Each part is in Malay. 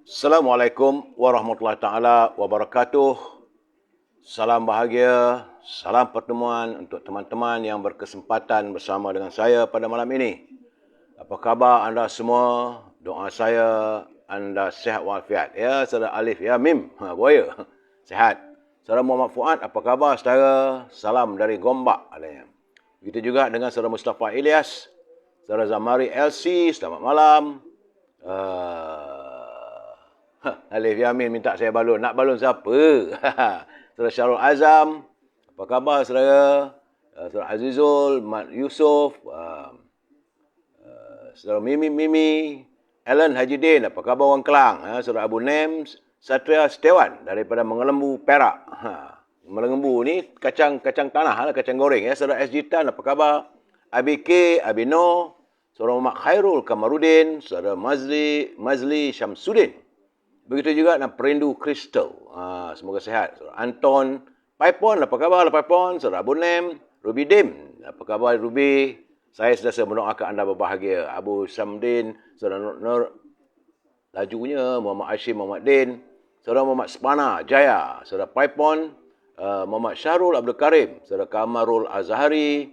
Assalamualaikum warahmatullahi taala wabarakatuh. Salam bahagia, salam pertemuan untuk teman-teman yang berkesempatan bersama dengan saya pada malam ini. Apa khabar anda semua? Doa saya anda sihat walafiat. Ya, saudara Alif, ya Mim, buaya. Sihat. Saudara Muhammad Fuad, apa khabar saudara? Salam dari Gombak adanya. Begitu juga dengan saudara Mustafa Ilyas, saudara Zamari LC, selamat malam. Alif Yamin minta saya balon. Nak balon siapa? Saudara Syarul Azam. Apa khabar saudara? Saudara Azizul, Mat Yusof, saudara Mimi, Alan Hajidin. Apa khabar orang Kelang? Saudara Abu Nem, Satria Setiawan daripada Mengelembu, Perak. Mengelembu ni kacang tanah, kacang goreng. Saudara SG Tan, apa khabar? ABK, Abino, saudara Muhammad Khairul Kamarudin, saudara Mazli Syamsuddin. Begitu juga dengan Perindu Crystal. Semoga sehat. Saudara Anton Paipon, apa khabar Paipon? Saudara Abu Nem, Ruby Dim, apa khabar Ruby? Saya sentiasa mendoakan anda berbahagia. Abu Samdin, saudara Nur lajunya, Muhammad Hashim, Muhammad Din, saudara Muhammad Spana Jaya, saudara Paipon, Muhammad Syahrul Abdul Karim, saudara Kamarul Azhari,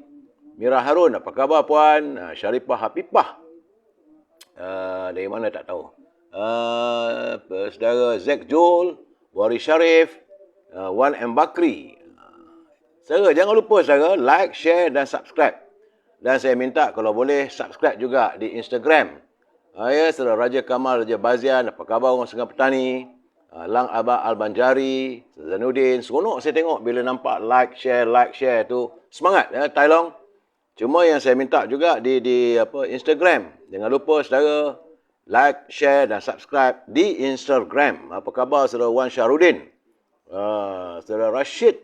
Mira Harun, apa khabar puan? Syarifah Hapipah. Dari mana tak tahu. Saudara Zack Joel, Wari Sharif, Wan M. Bakri. Saudara, jangan lupa saudara, like, share dan subscribe. Dan saya minta kalau boleh subscribe juga di Instagram. Ya, saudara Raja Kamal, Raja Bazian, apa khabar orang Sungai Petani? Lang Abah Al-Banjari, Zanuddin. Seronok saya tengok bila nampak like, share tu. Semangat ya, Tailong. Cuma yang saya minta juga di Instagram. Jangan lupa saudara, like, share dan subscribe di Instagram. Apa khabar saudara Wan Syarudin? Saudara Rashid,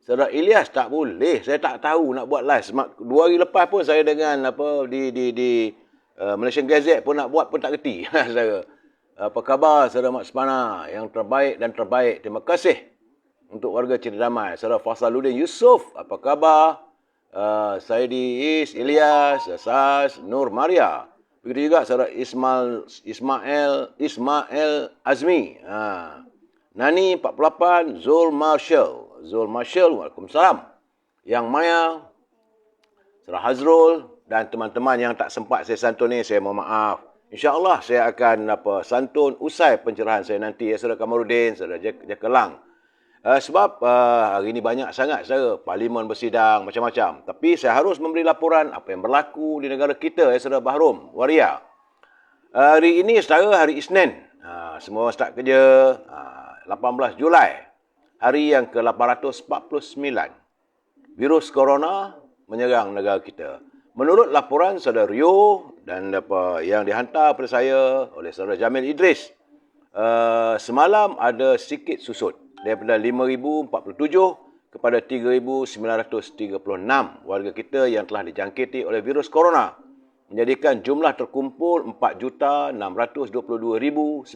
saudara Ilyas, tak boleh. Saya tak tahu nak buat live. 2 hari lepas pun saya dengan di Malaysian Gazette pun nak buat pun tak kerti. Saudara. Apa khabar saudara Mat Semana? Yang terbaik dan terbaik. Terima kasih untuk warga Cerita Damai. Saudara Fasaluddin Yusof, apa khabar? Saidi Is, Ilyas, Sas, Nur Maria. Begitu juga saudara Ismail Azmi. Nani 48, Zul Marshall, Waalaikumsalam. Yang Maya, saudara Hazrul dan teman-teman yang tak sempat saya santun ni, saya mohon maaf. InsyaAllah saya akan santun usai pencerahan saya nanti. Saudara Kamarudin, saudara Jakelang. Sebab hari ini banyak sangat saudara, parlimen bersidang macam-macam. Tapi saya harus memberi laporan apa yang berlaku di negara kita, saudara Bahrum Waria. Hari ini saudara, hari Isnin. Semua start kerja. 18 Julai. Hari yang ke-849. Virus corona menyerang negara kita. Menurut laporan saudara Rio dan yang dihantar kepada saya oleh saudara Jamil Idris, semalam ada sikit susut. Daripada 5,047 kepada 3,936 warga kita yang telah dijangkiti oleh virus corona, menjadikan jumlah terkumpul 4,622,981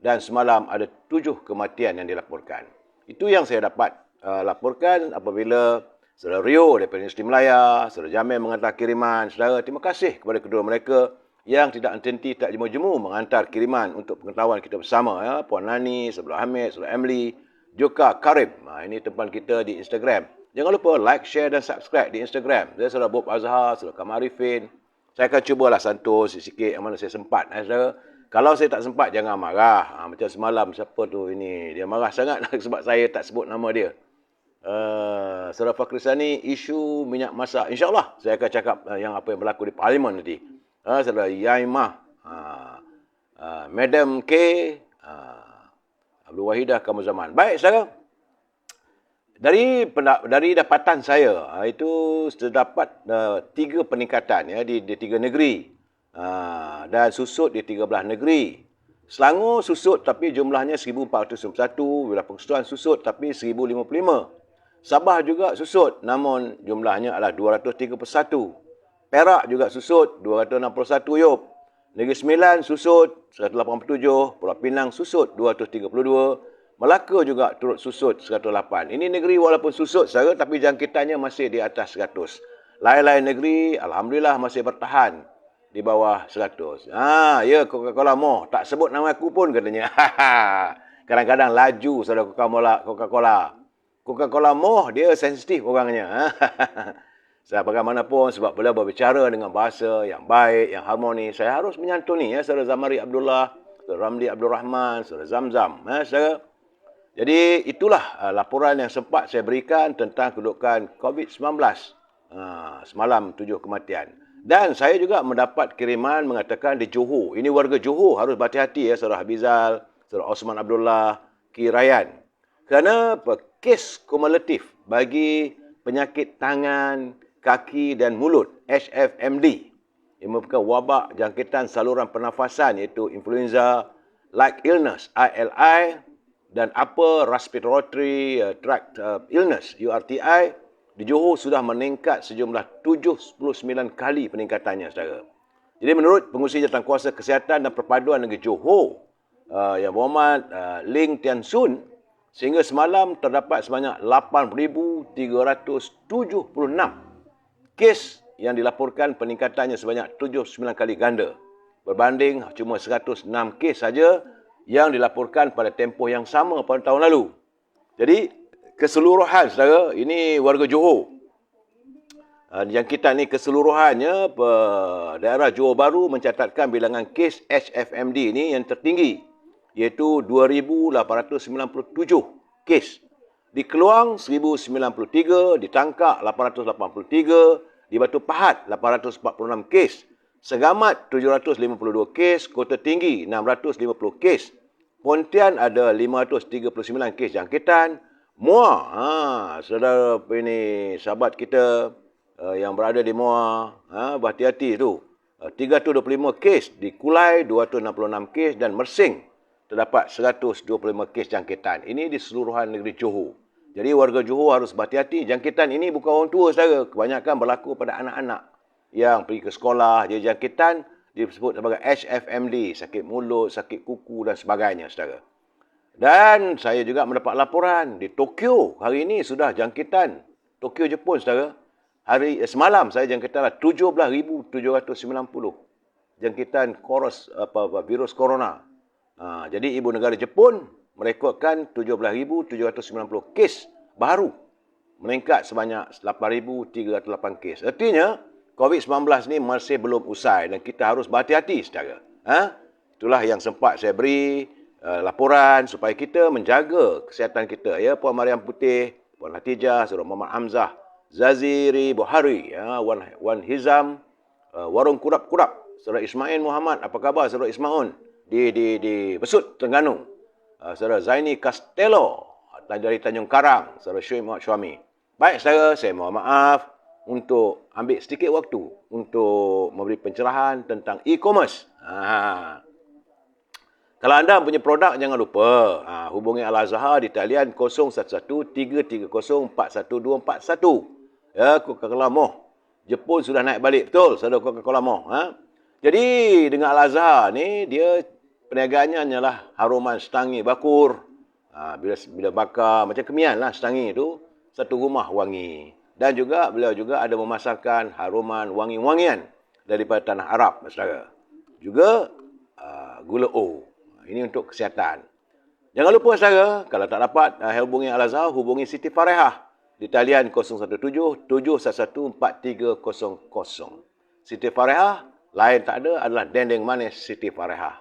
dan semalam ada 7 kematian yang dilaporkan. Itu yang saya dapat laporkan apabila saudara Rio daripada Universiti Melaya, saudara Jamil mengantar kiriman. Saudara, terima kasih kepada kedua mereka yang tidak henti, tak jemu-jemu mengantar kiriman untuk pengetahuan kita bersama. Ya. Puan Nani, saudara Hamid, saudara Emily, Joka Karim. Ini tempat kita di Instagram. Jangan lupa like, share dan subscribe di Instagram. Saya saudara Bob Azhar, saudara Kamar Arifin. Saya akan cubalah santun sikit yang mana saya sempat. Saudara. Kalau saya tak sempat, jangan marah. Macam semalam, siapa tu ini? Dia marah sangat sebab saya tak sebut nama dia. Saudara Fakhrizani, isu minyak masak. InsyaAllah saya akan cakap yang apa yang berlaku di Parlimen nanti. Saudara Yaimah, Madam K, Abdul Wahidah Kamu Zaman. Baik, saudara. Dari dapatan saya, itu terdapat 3 peningkatan ya, di 3 negeri. Dan susut di 13 negeri. Selangor susut tapi jumlahnya 1,491. Wilayah Persekutuan susut tapi 1,055. Sabah juga susut namun jumlahnya adalah 231. Perak juga susut 261 Yop. Negeri Sembilan susut 187. Pulau Pinang susut 232. Melaka juga turut susut 108. Ini negeri walaupun susut saudara tapi jangkitannya masih di atas 100. Lain-lain negeri alhamdulillah masih bertahan. di bawah 100. Ya, Coca-Cola More. Tak sebut nama aku pun katanya. Kadang-kadang laju saudara Coca-Cola. Coca-Cola More, dia sensitif orangnya. Bagaimanapun, sebab beliau berbicara dengan bahasa yang baik, yang harmoni, saya harus menyantuni saudara Zamari Abdullah, saudara Ramli Abdul Rahman, saudara Zamzam. Saudara. Jadi itulah laporan yang sempat saya berikan tentang kedudukan COVID-19. Semalam 7 kematian. Dan saya juga mendapat kiriman mengatakan di Johor. Ini warga Johor harus berhati-hati saudara Habizal, saudara Osman Abdullah, Ki Ryan. Kerana kes kumulatif bagi penyakit tangan, kaki dan mulut, HFMD. Ia merupakan wabak jangkitan saluran pernafasan iaitu influenza-like illness, ILI, dan upper respiratory tract illness, URTI, di Johor sudah meningkat sejumlah 79 kali peningkatannya, saudara. Jadi menurut Pengurusi Jawatankuasa Kesihatan dan Perpaduan Negeri Johor, Yang Berhormat Ling Tian Sun, sehingga semalam terdapat sebanyak 8,376 kes yang dilaporkan peningkatannya sebanyak 79 kali ganda. Berbanding cuma 106 kes saja yang dilaporkan pada tempoh yang sama pada tahun lalu. Jadi, keseluruhan, saudara, ini warga Johor. Jangkitan ini keseluruhannya, daerah Johor Bahru mencatatkan bilangan kes HFMD ini yang tertinggi, iaitu 2,897 kes. Di Keluang, 1,093, di Tangkak, 883, di Batu Pahat, 846 kes. Segamat 752 kes, Kota Tinggi 650 kes, Pontian ada 539 kes jangkitan, Muar, saudara ini sahabat kita yang berada di Muar, berhati-hati tu, 325 kes, di Kulai 266 kes dan Mersing terdapat 125 kes jangkitan. Ini di seluruhan negeri Johor. Jadi warga Johor harus berhati-hati. Jangkitan ini bukan orang tua, saudara. Kebanyakan berlaku pada anak-anak yang pergi ke sekolah. Jadi jangkitan disebut sebagai HFMD, sakit mulut, sakit kuku dan sebagainya, saudara. Dan saya juga mendapat laporan di Tokyo hari ini sudah jangkitan. Tokyo, Jepun, saudara. Semalam saya jangkitan 17,790 jangkitan virus corona. Jadi ibu negara Jepun merekodkan 17,790 kes baru, meningkat sebanyak 8,308 kes. Artinya COVID-19 ni masih belum usai dan kita harus berhati-hati, saudara. Itulah yang sempat saya beri laporan supaya kita menjaga kesihatan kita. Ya, Puan Mariam Putih, Puan Hatijah, Saudara Muhammad Hamzah, Zaziri Buhari, Wan Hizam, Warung Kurap-Kurap, Saudara Ismail Muhammad, apa khabar Saudara Ismail? Di Besut, Terengganu. Saudara Zaini Castello dari Tanjung Karang, Saudara Syuib Muhammad Syuami. Baik, saudara, saya mohon maaf untuk ambil sedikit waktu untuk memberi pencerahan tentang e-commerce. Kalau anda punya produk, jangan lupa hubungi Al-Azhar di talian 0113304141. Ya, Coca-Cola More. Jepun sudah naik balik, betul, saudara Coca-Cola More. Jadi dengan Al-Azhar ni, dia perniagaannya hanyalah haruman setangi bakur. Bila bakar, macam kemian lah setangi itu, satu rumah wangi. Dan juga beliau juga ada memasarkan haruman wangi-wangian daripada tanah Arab, saudara. Juga gula O. Ini untuk kesihatan. Jangan lupa, saudara, kalau tak dapat hubungi Al-Azhar, hubungi Siti Farehah di talian 017-711-4300. Siti Farehah, lain tak ada, adalah dendeng manis Siti Farehah.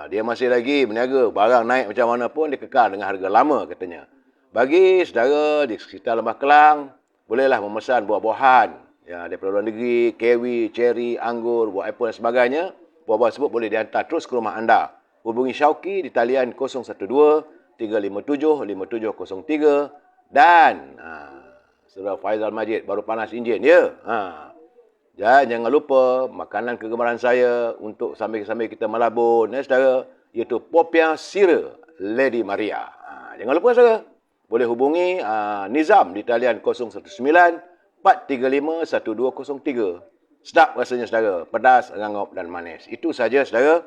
Dia masih lagi berniaga, barang naik macam mana pun dia kekal dengan harga lama, katanya. Bagi saudara di sekitar Lembah Kelang, bolehlah memesan buah-buahan daripada luar negeri, kiwi, ceri, anggur, buah apple dan sebagainya. Buah-buah tersebut boleh dihantar terus ke rumah anda. Hubungi Syauqi di talian 012-357-5703 dan saudara Faizal Majid, baru panas enjin, ya. Dan jangan lupa makanan kegemaran saya untuk sambil-sambil kita melabur, saudara, iaitu popiah sira Lady Maria. Jangan lupa, saudara, boleh hubungi Nizam di talian 019-435-1203. Sedap rasanya, saudara, pedas, rangup dan manis. Itu saja, saudara,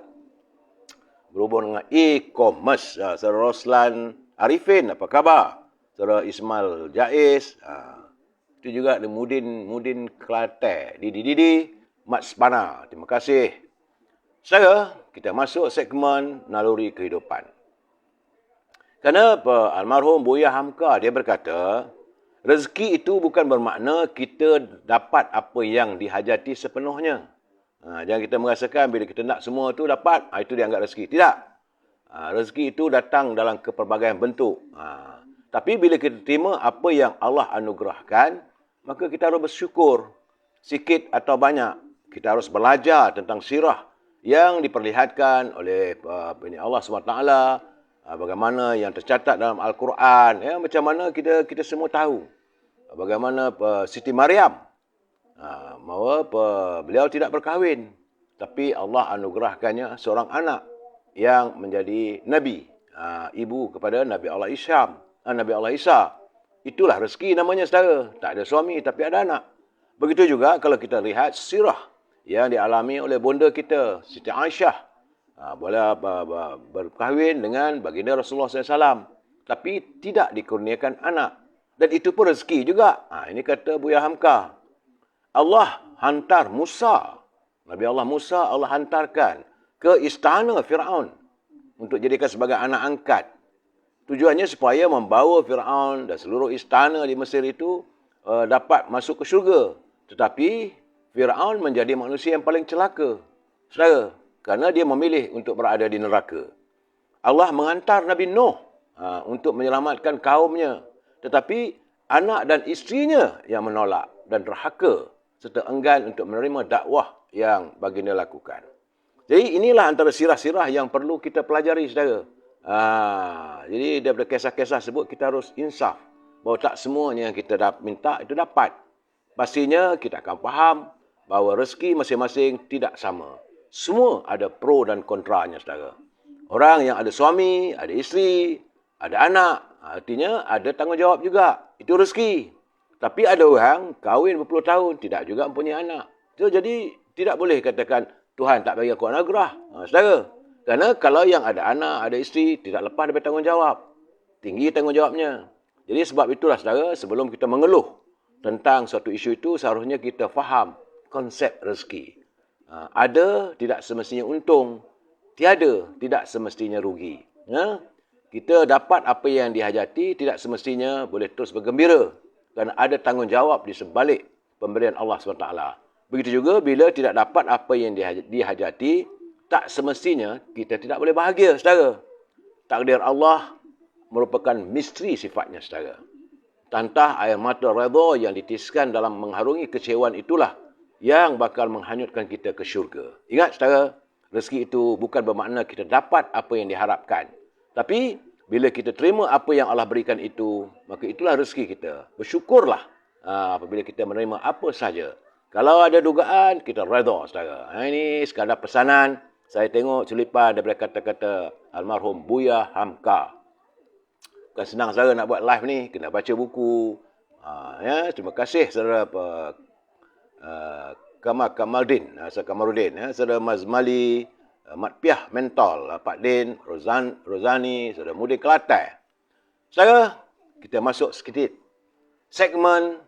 berhubung dengan e-commerce. Saudara Roslan Arifin, apa khabar? Saudara Ismail Jaiz, itu juga ada Mudin Kelate, Didi, Mat Spana. Terima kasih. Saudara, kita masuk segmen naluri kehidupan. Kerana almarhum Buya Hamka, dia berkata, rezeki itu bukan bermakna kita dapat apa yang dihajati sepenuhnya. Jangan kita merasakan bila kita nak semua tu dapat, itu dianggap rezeki. Tidak. Rezeki itu datang dalam kepelbagaian bentuk. Tapi bila kita terima apa yang Allah anugerahkan, maka kita harus bersyukur. Sikit atau banyak, kita harus belajar tentang sirah yang diperlihatkan oleh Allah SWT, bagaimana yang tercatat dalam Al-Quran, ya, macam mana kita semua tahu. Bagaimana Siti Maryam, bahawa beliau tidak berkahwin, tapi Allah anugerahkannya seorang anak yang menjadi Nabi, ibu kepada Nabi Allah Isa. Itulah rezeki namanya, saudara. Tak ada suami tapi ada anak. Begitu juga kalau kita lihat sirah yang dialami oleh bonda kita, Siti Aisyah, boleh berkahwin dengan baginda Rasulullah SAW, tapi tidak dikurniakan anak. Dan itu pun rezeki juga. Ini kata Buya Hamka. Allah hantar Musa. Nabi Allah Musa, Allah hantarkan ke istana Fir'aun untuk jadikan sebagai anak angkat. Tujuannya supaya membawa Fir'aun dan seluruh istana di Mesir itu dapat masuk ke syurga. Tetapi Fir'aun menjadi manusia yang paling celaka, saudara, kerana dia memilih untuk berada di neraka. Allah menghantar Nabi Nuh untuk menyelamatkan kaumnya. Tetapi anak dan isterinya yang menolak dan derhaka serta enggan untuk menerima dakwah yang baginda lakukan. Jadi inilah antara sirah-sirah yang perlu kita pelajari, saudara. Jadi daripada kisah-kisah sebut, kita harus insaf bahawa tak semuanya yang kita minta itu dapat. Pastinya kita akan faham bahawa rezeki masing-masing tidak sama. Semua ada pro dan kontranya, saudara. Orang yang ada suami, ada isteri, ada anak, artinya ada tanggungjawab juga. Itu rezeki. Tapi ada orang kahwin berpuluh tahun, tidak juga mempunyai anak. Jadi tidak boleh katakan Tuhan tak bagi aku anugerah, saudara. Kerana kalau yang ada anak, ada isteri, tidak lepas daripada tanggungjawab. Tinggi tanggungjawabnya. Jadi sebab itulah, saudara, sebelum kita mengeluh tentang suatu isu itu, seharusnya kita faham konsep rezeki. Ada tidak semestinya untung, tiada tidak semestinya rugi. Kita dapat apa yang dihajati, tidak semestinya boleh terus bergembira, kerana ada tanggungjawab di sebalik pemberian Allah SWT. Begitu juga bila tidak dapat apa yang dihajati, tak semestinya kita tidak boleh bahagia, saudara. Takdir Allah merupakan misteri sifatnya, saudara. Tantah air mata redha yang ditiskan dalam mengharungi kecewaan itulah yang bakal menghanyutkan kita ke syurga. Ingat, saudara, rezeki itu bukan bermakna kita dapat apa yang diharapkan. Tapi bila kita terima apa yang Allah berikan itu, maka itulah rezeki kita. Bersyukurlah apabila kita menerima apa saja. Kalau ada dugaan, kita redha, saudara. Ini sekadar pesanan. Saya tengok selipan daripada kata-kata almarhum Buya Hamka. Bukan senang, saudara, nak buat live ni. Kena baca buku. Terima kasih, saudara Kamaluddin, saudara Mazmali, Mat Piah Mentol, Pak Din, Rozani, saudara Mudi Kelantan. Saudara, kita masuk sedikit segmen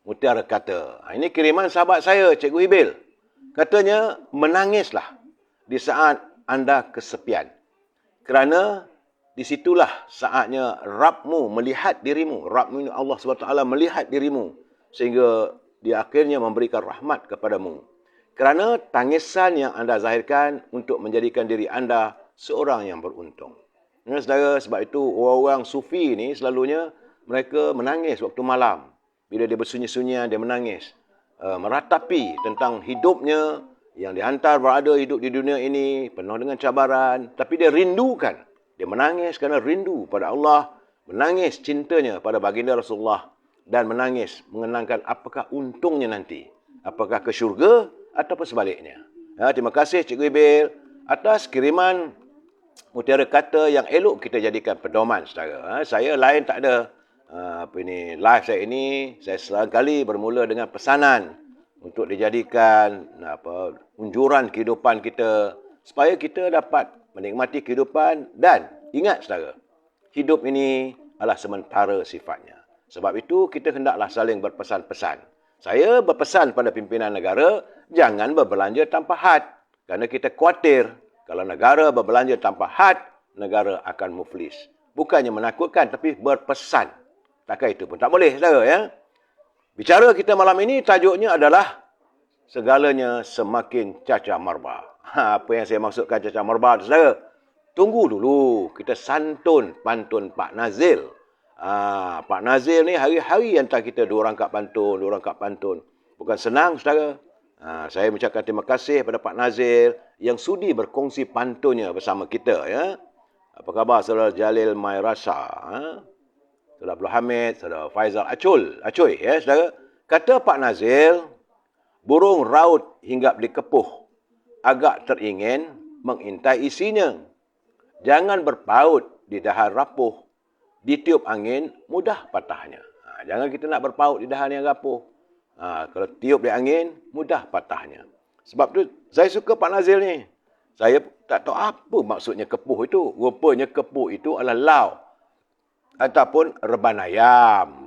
Mutiara Kata. Ini kiriman sahabat saya, Cikgu Hibil. Katanya, menangislah di saat anda kesepian. Kerana di situlah saatnya Rabbmu melihat dirimu. Rabbmu Allah SWT melihat dirimu. Sehingga dia akhirnya memberikan rahmat kepadamu. Kerana tangisan yang anda zahirkan untuk menjadikan diri anda seorang yang beruntung. Saudara, sebab itu orang-orang sufi ni selalunya mereka menangis waktu malam. Bila dia bersunyi-sunyian, dia menangis. Meratapi tentang hidupnya yang dihantar berada hidup di dunia ini penuh dengan cabaran. Tapi dia rindukan. Dia menangis kerana rindu pada Allah. Menangis cintanya pada baginda Rasulullah. Dan menangis mengenangkan apakah untungnya nanti. Apakah ke syurga ataupun sebaliknya. Terima kasih Cikgu Ibil atas kiriman mutiara kata yang elok kita jadikan pedoman, saudara. Saya lain tak ada live saya ini. Saya selangkali bermula dengan pesanan untuk dijadikan unjuran kehidupan kita supaya kita dapat menikmati kehidupan dan ingat, saudara, hidup ini adalah sementara sifatnya. Sebab itu kita hendaklah saling berpesan-pesan. Saya berpesan pada pimpinan negara jangan berbelanja tanpa had. Kerana kita khawatir kalau negara berbelanja tanpa had, negara akan muflis. Bukannya menakutkan, tapi berpesan. Takkan itu pun tak boleh, saudara. Ya? Bicara kita malam ini, tajuknya adalah segalanya semakin caca marba. Apa yang saya maksudkan caca marba, saudara? Tunggu dulu, kita santun pantun Pak Nazil. Pak Nazil ni hari-hari hantar kita 2 rangkap pantun, 2 rangkap pantun. Bukan senang, saudara. Saya mengucapkan terima kasih kepada Pak Nazil yang sudi berkongsi pantunnya bersama kita. Ya. Apa khabar saudara Jalil Mairasa? Saudara Abdul Hamid, saudara Faizal Acoy, ya, saudara. Kata Pak Nazil, burung raut hinggap di kepuh, agak teringin mengintai isinya. Jangan berpaut di dahan rapuh, ditiup angin mudah patahnya. Jangan kita nak berpaut di dahan yang rapuh. Kalau tiup di angin, mudah patahnya. Sebab tu saya suka Pak Nazil ni. Saya tak tahu apa maksudnya kepuh itu. Rupanya kepuh itu adalah lau ataupun reban ayam.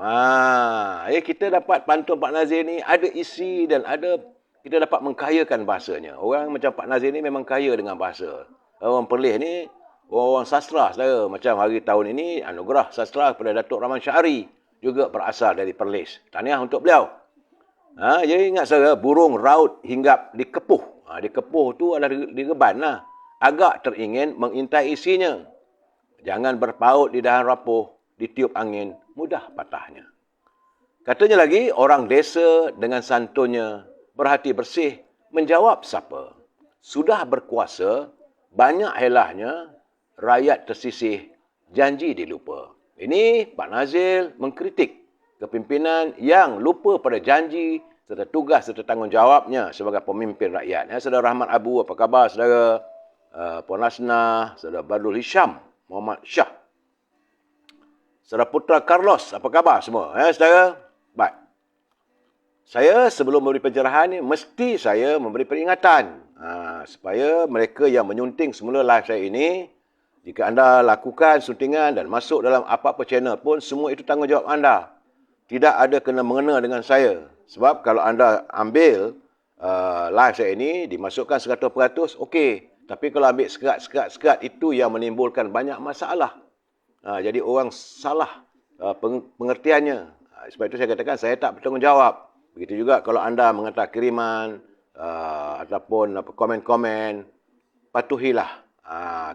Kita dapat pantun Pak Nazil ni ada isi dan ada kita dapat mengkayakan bahasanya. Orang macam Pak Nazil ni memang kaya dengan bahasa. Orang Perlis ni orang sastra, saudara. Macam hari tahun ini anugerah sastra kepada Datuk Rahman Syahri juga berasal dari Perlis. Tahniah untuk beliau. Jadi ingat saudara, burung raut hinggap di kepuh. Di kepuh tu adalah di reban lah. Agak teringin mengintai isinya. Jangan berpaut di dahan rapuh, ditiup angin, mudah patahnya. Katanya lagi, orang desa dengan santunnya, berhati bersih, menjawab siapa. Sudah berkuasa, banyak helahnya, rakyat tersisih, janji dilupa. Ini Pak Nazil mengkritik kepimpinan yang lupa pada janji serta tugas serta tanggungjawabnya sebagai pemimpin rakyat. Saudara Rahmat Abu, apa khabar saudara? Puan Hasnah, saudara Badrul Hisham, Muhammad Shah. Saudara Putra Carlos, apa khabar semua? Saudara? Baik. Saya sebelum memberi pencerahan ni, mesti saya memberi peringatan. Supaya mereka yang menyunting semula live saya ini, jika anda lakukan suntingan dan masuk dalam apa-apa channel pun, semua itu tanggungjawab anda. Tidak ada kena-mengena dengan saya. Sebab kalau anda ambil live saya ini, dimasukkan 100%, okey. Tapi kalau ambil sekat itu yang menimbulkan banyak masalah. Jadi orang salah pengertiannya. Sebab itu saya katakan saya tak bertanggungjawab. Begitu juga kalau anda menghantar kiriman ataupun komen-komen, patuhilah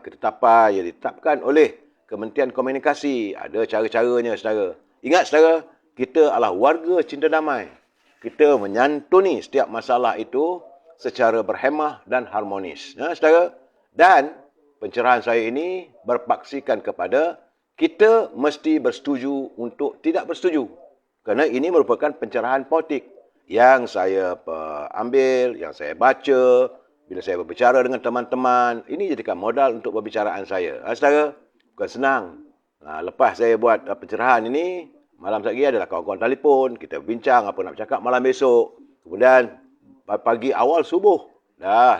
ketetapan yang ditetapkan oleh Kementerian Komunikasi. Ada cara-caranya, saudara. Ingat, saudara, kita adalah warga cinta damai. Kita menyantuni setiap masalah itu secara berhemah dan harmonis. Saudara? Dan pencerahan saya ini berpaksikan kepada kita mesti bersetuju untuk tidak bersetuju. Kerana ini merupakan pencerahan politik yang saya ambil, yang saya baca, bila saya berbicara dengan teman-teman. Ini jadikan modal untuk perbicaraan saya. Saudara? Bukan senang. Lepas saya buat pencerahan ini, malam lagi adalah kawan-kawan telefon, kita bincang apa nak bercakap malam besok. Kemudian pagi awal subuh,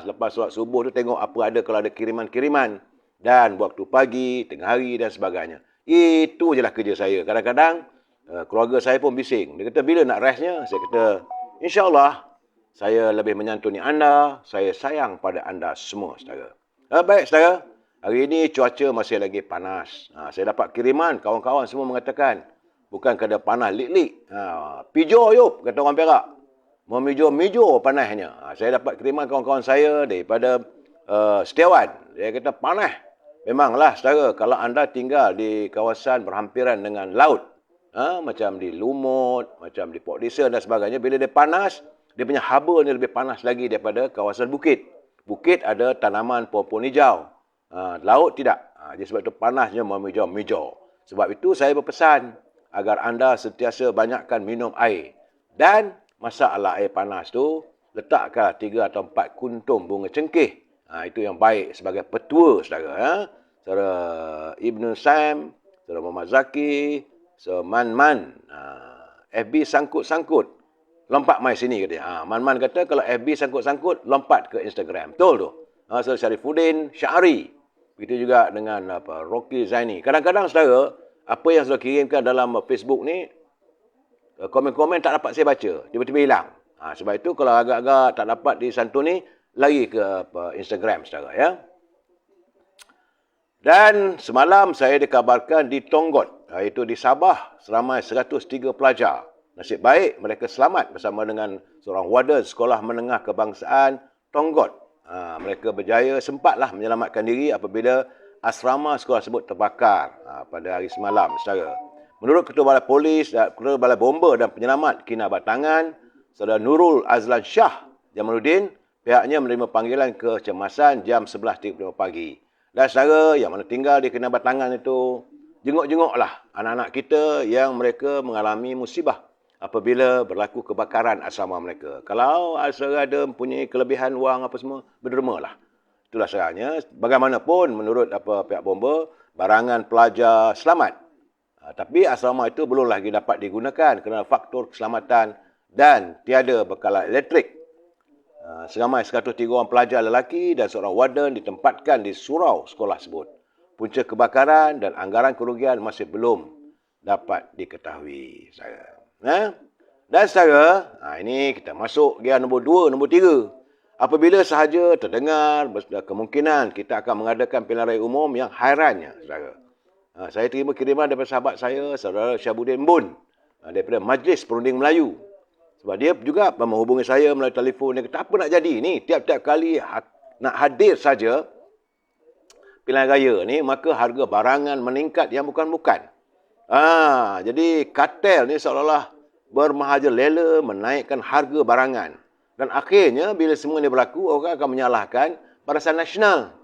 lepas solat subuh tu tengok apa ada kalau ada kiriman-kiriman. Dan waktu pagi, tengah hari dan sebagainya. Itu je lah kerja saya. Kadang-kadang keluarga saya pun bising. Dia kata bila nak restnya? Saya kata insya-Allah saya lebih menyantuni anda, saya sayang pada anda semua, saudara. Baik, saudara. Hari ini cuaca masih lagi panas. Saya dapat kiriman, kawan-kawan semua mengatakan, bukan kadar panas lik-lik. Pijo yuk, kata orang Perak. Memijo-mijo panasnya. Saya dapat kiriman kawan-kawan saya daripada Setiawan. Dia kata panas. Memanglah, saudara, kalau anda tinggal di kawasan berhampiran dengan laut, macam di Lumut, macam di Port Dickson dan sebagainya, bila dia panas, dia punya haba ni lebih panas lagi daripada kawasan bukit. Bukit ada tanaman pohon-pohon hijau. Laut tidak. Jadi sebab itu panasnya memijo-mijo. Sebab itu saya berpesan agar anda sentiasa banyakkan minum air. Dan masalah air panas tu, letakkan 3 atau 4 kuntum bunga cengkeh. Itu yang baik sebagai petua, saudara. Saudara Ibn Sam, saudara Muhammad Zaki, saudara Man. FB sangkut-sangkut. Lompat mai sini katanya. Man kata kalau FB sangkut-sangkut, lompat ke Instagram. Betul tu. Saudara Syarifuddin Syahri. Begitu juga dengan Rocky Zaini. Kadang-kadang, saudara, apa yang saudara kirimkan dalam Facebook ni, komen-komen tak dapat saya baca. Tiba-tiba hilang. Sebab itu kalau agak-agak tak dapat disantuni, lari ke Instagram saudara ya. Dan semalam saya dikabarkan di Tonggot, iaitu di Sabah, seramai 103 pelajar. Nasib baik mereka selamat bersama dengan seorang warden Sekolah Menengah Kebangsaan Tonggot. Mereka berjaya sempatlah menyelamatkan diri apabila asrama sekolah tersebut terbakar pada hari semalam, saudara. Menurut Ketua Balai Polis, Ketua Balai Bomba dan Penyelamat Kinabatangan, Saudara Nurul Azlan Shah Jamaluddin, pihaknya menerima panggilan kecemasan jam 11.35 pagi. Dan saudara yang mana tinggal di Kinabatangan itu, jenguk-jenguklah anak-anak kita yang mereka mengalami musibah apabila berlaku kebakaran asrama mereka. Kalau saudara ada mempunyai kelebihan wang apa semua, berdermalah. Itulah saudara. Bagaimanapun menurut pihak bomba, barangan pelajar selamat. Tapi asrama itu belum lagi dapat digunakan kerana faktor keselamatan dan tiada bekalan elektrik. Seramai 103 orang pelajar lelaki dan seorang warden ditempatkan di surau sekolah tersebut. Punca kebakaran dan anggaran kerugian masih belum dapat diketahui. Dan saudara, ini kita masuk gear nombor 2, nombor 3. Apabila sahaja terdengar kemungkinan kita akan mengadakan pilihan raya umum yang hairannya, saudara. Saya terima kiriman daripada sahabat saya, Saudara Syabuddin Bun, daripada Majlis Perunding Melayu. Sebab dia juga menghubungi saya melalui telefon. Dia kata, apa nak jadi ni? Tiap-tiap kali nak hadir saja pilihan raya ni, maka harga barangan meningkat yang bukan-bukan. Jadi kartel ni seolah-olah bermahajalela menaikkan harga barangan. Dan akhirnya bila semua ini berlaku, orang akan menyalahkan Barisan Nasional.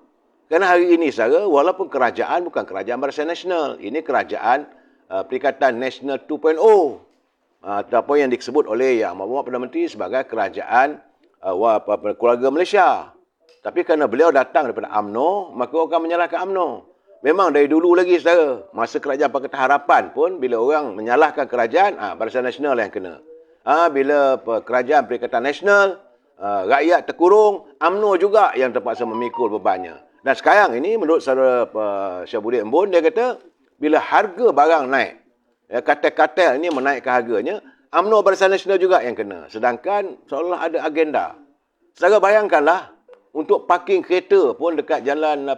Kerana hari ini, saudara, walaupun kerajaan bukan kerajaan Barisan Nasional. Ini kerajaan Perikatan Nasional 2.0. Ataupun yang disebut oleh Yang Amat Perdana Menteri sebagai kerajaan keluarga Malaysia. Tapi kerana beliau datang daripada UMNO, maka orang menyalahkan UMNO. Memang dari dulu lagi, saudara, masa kerajaan Pakatan Harapan pun, bila orang menyalahkan kerajaan, Barisan Nasional yang kena. Bila kerajaan Perikatan Nasional, rakyat terkurung, UMNO juga yang terpaksa memikul bebannya. Dan sekarang ini, menurut Saudara Syabuddin Embun, dia kata, bila harga barang naik, kartel-kartel ini menaikkan harganya, UMNO Barisan Nasional juga yang kena. Sedangkan seolah ada agenda. Saudara bayangkanlah, untuk parking kereta pun dekat jalan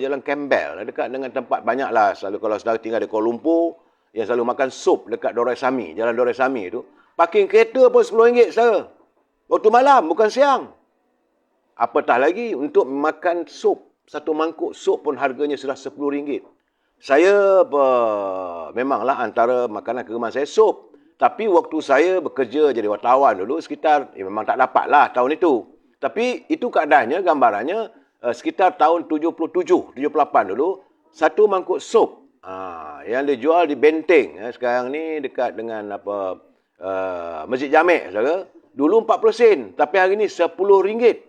Jalan Campbell, dekat dengan tempat banyaklah. Selalu kalau saudara tinggal di Kuala Lumpur, yang selalu makan sup dekat Doraisami, Jalan Doraisami itu, parking kereta pun RM10, saudara. Waktu malam, bukan siang. Apatah lagi untuk makan sup. Satu mangkuk sup pun harganya sudah RM10. Saya memanglah antara makanan kegemaran saya sup. Tapi waktu saya bekerja jadi wartawan dulu, sekitar, memang tak dapatlah tahun itu. Tapi itu keadaannya, gambarannya, sekitar tahun 77, 78 dulu, satu mangkuk sup yang dijual di Benteng. Sekarang ni dekat dengan Masjid Jamek, saudara. Dulu 40 sen, tapi hari ni RM10.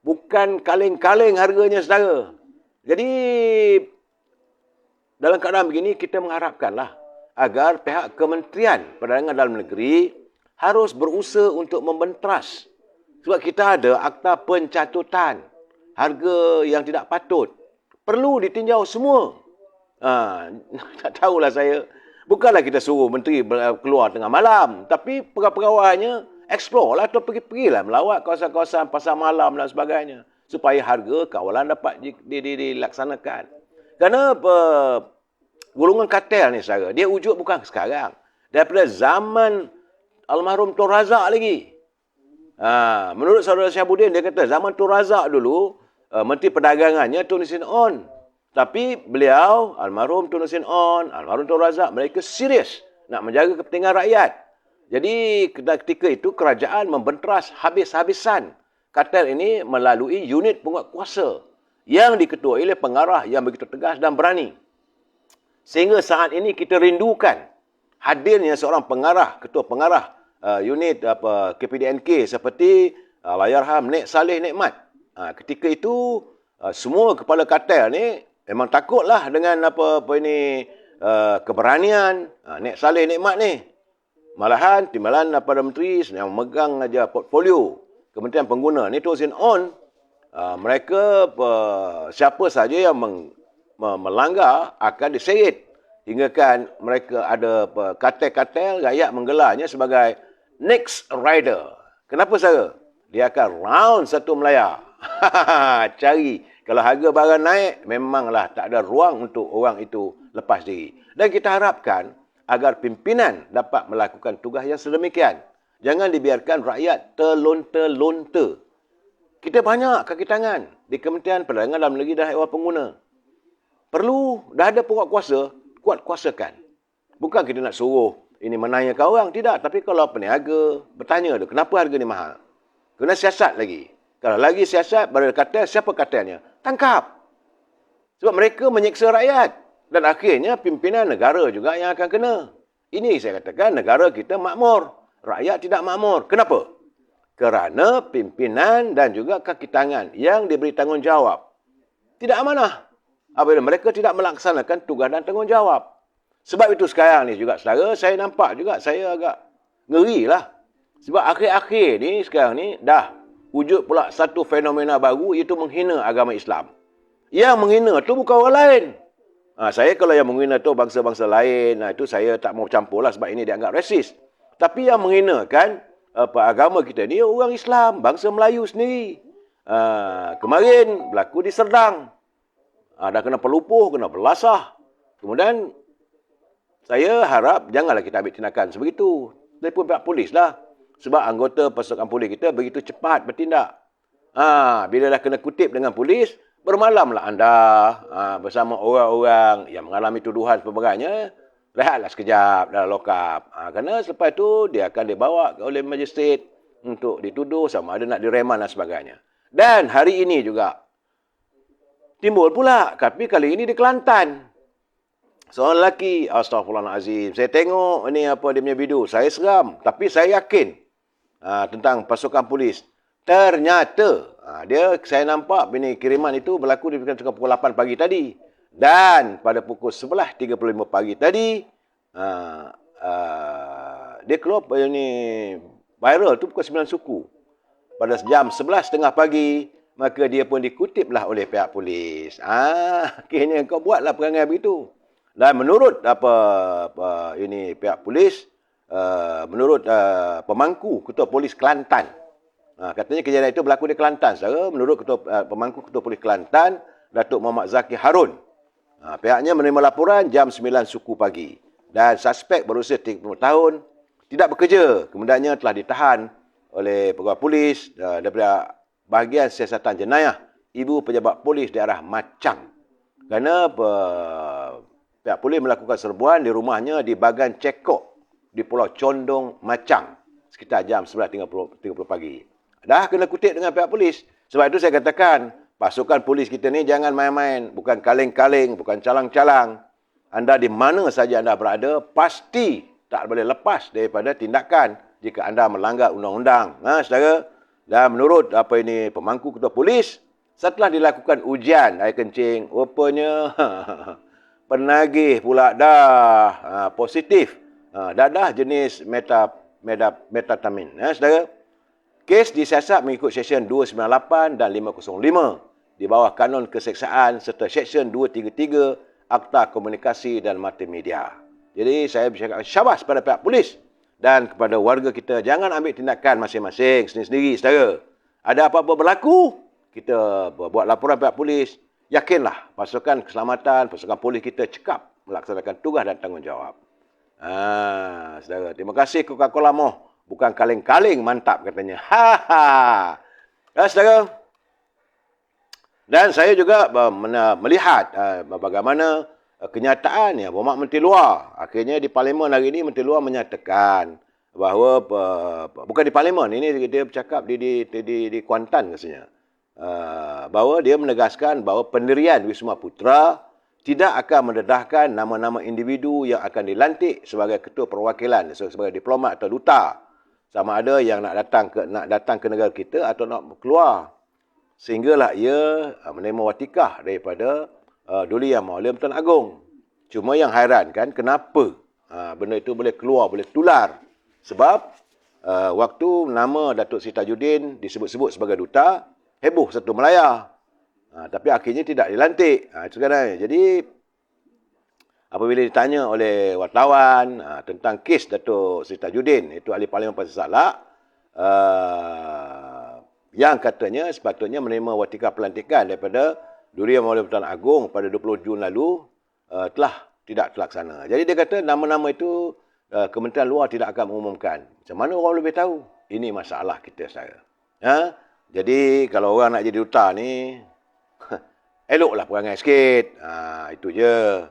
Bukan kaleng-kaleng harganya, saudara. Jadi, dalam keadaan begini, kita mengharapkanlah agar pihak Kementerian Perdagangan Dalam Negeri harus berusaha untuk membenteras. Sebab kita ada akta pencatutan harga yang tidak patut. Perlu ditinjau semua. Tak tahulah saya. Bukanlah kita suruh menteri keluar tengah malam. Tapi pegawai-pegawainya explore lah atau pergi-pergilah melawat kawasan-kawasan pasar malam dan sebagainya. Supaya harga kawalan dapat dilaksanakan. Kerana golongan kartel ni, saudara, dia wujud bukan sekarang. Daripada zaman almarhum Tun Razak lagi. Menurut Saudara Syabuddin, dia kata zaman Tun Razak dulu, Menteri Perdagangannya Tun Hussein On. Tapi beliau, almarhum Tun Hussein On, almarhum Tun Razak, mereka serius nak menjaga kepentingan rakyat. Jadi ketika itu kerajaan membenteras habis-habisan kartel ini melalui unit penguatkuasa yang diketuai oleh pengarah yang begitu tegas dan berani. Sehingga saat ini kita rindukan hadirnya seorang pengarah, ketua pengarah unit KPDNK seperti Allahyarham Nek Saleh Nikmat. Ketika itu semua kepala kartel ni memang takutlah dengan keberanian Nek Saleh Nikmat ni. Malahan timbalan Perdana Menteri yang memegang aja portfolio Kementerian Pengguna ni Tun Hussein On, mereka siapa saja yang melanggar akan diseret. Hingga kan mereka ada kartel-kartel rakyat menggelarnya sebagai Next Rider. Kenapa Sara? Dia akan round satu Melaya. Cari. Kalau harga barang naik, memanglah tak ada ruang untuk orang itu lepas diri. Dan kita harapkan agar pimpinan dapat melakukan tugas yang sedemikian. Jangan dibiarkan rakyat terlonta-lonta. Kita banyak kaki tangan di Kementerian Perdagangan Dalam Negeri dan Haiwan Pengguna. Perlu, dah ada penguatkuasa, kuatkuasakan. Bukan kita nak suruh ini menanyakan orang, tidak. Tapi kalau peniaga bertanya dia, kenapa harga ni mahal? Kena siasat lagi. Kalau lagi siasat, baru kata, siapa katanya? Tangkap. Sebab mereka menyeksa rakyat. Dan akhirnya pimpinan negara juga yang akan kena. Ini saya katakan negara kita makmur. Rakyat tidak makmur. Kenapa? Kerana pimpinan dan juga kaki tangan yang diberi tanggungjawab tidak amanah. Apabila mereka tidak melaksanakan tugas dan tanggungjawab. Sebab itu sekarang ni juga saudara, saya nampak juga saya agak ngerilah. Sebab akhir-akhir ni sekarang ni dah wujud pula satu fenomena baru, iaitu menghina agama Islam. Yang menghina tu bukan orang lain. Saya kalau yang menghina tu bangsa-bangsa lain, itu saya tak mau campur lah sebab ini dianggap rasis. Tapi yang menghina kan agama kita ni orang Islam, bangsa Melayu sendiri. Kemarin berlaku di Serdang. Dah kena pelupuh, kena belasah. Kemudian saya harap janganlah kita ambil tindakan sebegitu. Telefon pihak polis lah. Sebab anggota pasukan polis kita begitu cepat bertindak. Bila dah kena kutip dengan polis, bermalamlah anda bersama orang-orang yang mengalami tuduhan sebagainya. Rehatlah sekejap dalam lokap. Kerana selepas itu dia akan dibawa oleh magistrate untuk dituduh sama ada nak direman dan sebagainya. Dan hari ini juga timbul pula, tapi kali ini di Kelantan. Seorang lelaki, astaghfirullahalazim. Saya tengok ini apa dia punya video, saya seram, tapi saya yakin tentang pasukan polis. Ternyata saya nampak ini kiriman itu berlaku di pukul 8 pagi tadi. Dan pada pukul 11.35 pagi tadi dia keluar ini viral tu pukul 9 suku. Pada jam 11.30 pagi, maka dia pun dikutiplah oleh pihak polis. Akhirnya kau buatlah perangai begitu. Dan menurut ini pihak polis, menurut pemangku Ketua Polis Kelantan, katanya kejadian itu berlaku di Kelantan. Menurut pemangku Ketua Polis Kelantan, Datuk Muhammad Zaki Harun, pihaknya menerima laporan jam 9 suku pagi. Dan suspek berusia 30 tahun tidak bekerja. Kemudiannya telah ditahan oleh pegawai polis daripada bahagian siasatan jenayah Ibu Pejabat Polis daerah Machang. Kerana pihak polis melakukan serbuan di rumahnya di Bagan Cekok di Pulau Condong, Machang sekitar jam 11.30 pagi. Dah kena kutip dengan pihak polis. Sebab itu saya katakan, pasukan polis kita ni jangan main-main. Bukan kaleng-kaleng, bukan calang-calang. Anda di mana saja anda berada, pasti tak boleh lepas daripada tindakan jika anda melanggar undang-undang. Saudara, dan menurut pemangku Ketua Polis, setelah dilakukan ujian air kencing, rupanya penagih pula dah positif. Dadah jenis metatamin. Saudara, kes disiasat mengikut Seksyen 298 dan 505 di bawah Kanun Keseksaan serta Seksyen 233 Akta Komunikasi dan Multimedia. Jadi saya bercakap syabas pada pihak polis dan kepada warga kita, jangan ambil tindakan masing-masing sendiri-sendiri, saudara. Ada apa-apa berlaku, kita buat laporan pihak polis. Yakinlah pasukan keselamatan, pasukan polis kita cekap melaksanakan tugas dan tanggungjawab. Saudara, terima kasih Coca-Cola Moh. Bukan kaleng-kaleng, mantap katanya. Saudara. Dan saya juga melihat bagaimana kenyataan Berhormat Menteri Luar. Akhirnya di Parlimen hari ini Menteri Luar menyatakan bahawa bukan di Parlimen, ini dia bercakap di Kuantan rasanya. Bahawa dia menegaskan bahawa pendirian Wisma Putra tidak akan mendedahkan nama-nama individu yang akan dilantik sebagai ketua perwakilan, sebagai diplomat atau duta, sama ada yang nak datang ke negara kita atau nak keluar, sehinggalah ia menerima watikah daripada Duli Yang Maha Tuan Agong. Cuma yang hairan kan, kenapa benda itu boleh keluar, boleh tular? Sebab waktu nama Datuk Seri Tajuddin disebut-sebut sebagai duta, heboh satu Melaya. Tapi akhirnya tidak dilantik. Itu sekarang. Jadi, apabila ditanya oleh wartawan tentang kes Datuk Seri Tajuddin, itu ahli Parlimen Pasir Salak, yang katanya sepatutnya menerima watika pelantikan daripada Durian Mawali Pertuan Agong pada 20 Jun lalu telah tidak terlaksana. Jadi dia kata nama-nama itu Kementerian Luar tidak akan mengumumkan. Macam mana orang lebih tahu? Ini masalah kita, saudara. Jadi kalau orang nak jadi duta ni, eloklah perangai sikit. Itu je.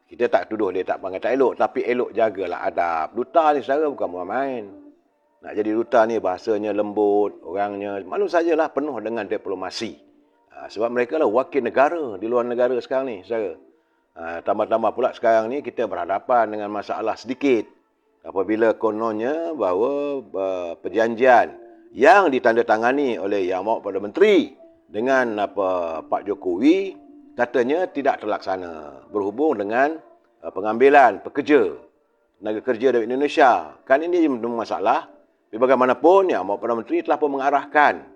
Kita tak tuduh dia tak perangai tak elok, tapi elok jagalah adab. Duta ni, saudara, bukan main. Nak jadi duta ni bahasanya lembut, orangnya maklum sajalah penuh dengan diplomasi. Sebab mereka lah wakil negara di luar negara sekarang ni, saudara. Tambah-tambah pula sekarang ni kita berhadapan dengan masalah sedikit. Apabila kononnya bahawa perjanjian yang ditandatangani oleh Yang Amat Perdana Menteri dengan Pak Jokowi katanya tidak terlaksana berhubung dengan pengambilan pekerja, tenaga kerja dari Indonesia. Kan ini masalah. Bagaimanapun, Yang Amat Perdana Menteri telah pun mengarahkan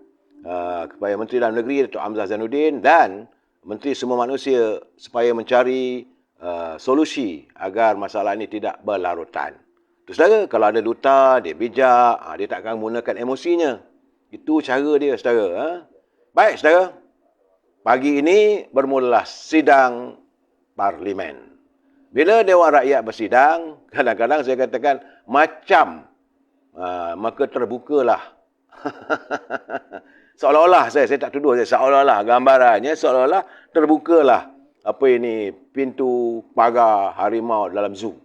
kepada Menteri Dalam Negeri Datuk Hamzah Zainuddin dan Menteri Semua Manusia supaya mencari solusi agar masalah ini tidak berlarutan. Tu saudara, kalau ada duta, dia bijak, dia tak akan menggunakan emosinya. Itu cara dia, saudara. Baik, saudara. Pagi ini bermulalah sidang parlimen. Bila Dewan Rakyat bersidang, kadang-kadang saya katakan macam maka terbukalah. Seolah-olah saya tak tuduh, seolah-olah gambarannya seolah-olah terbukalah apa ini pintu pagar harimau dalam zoo.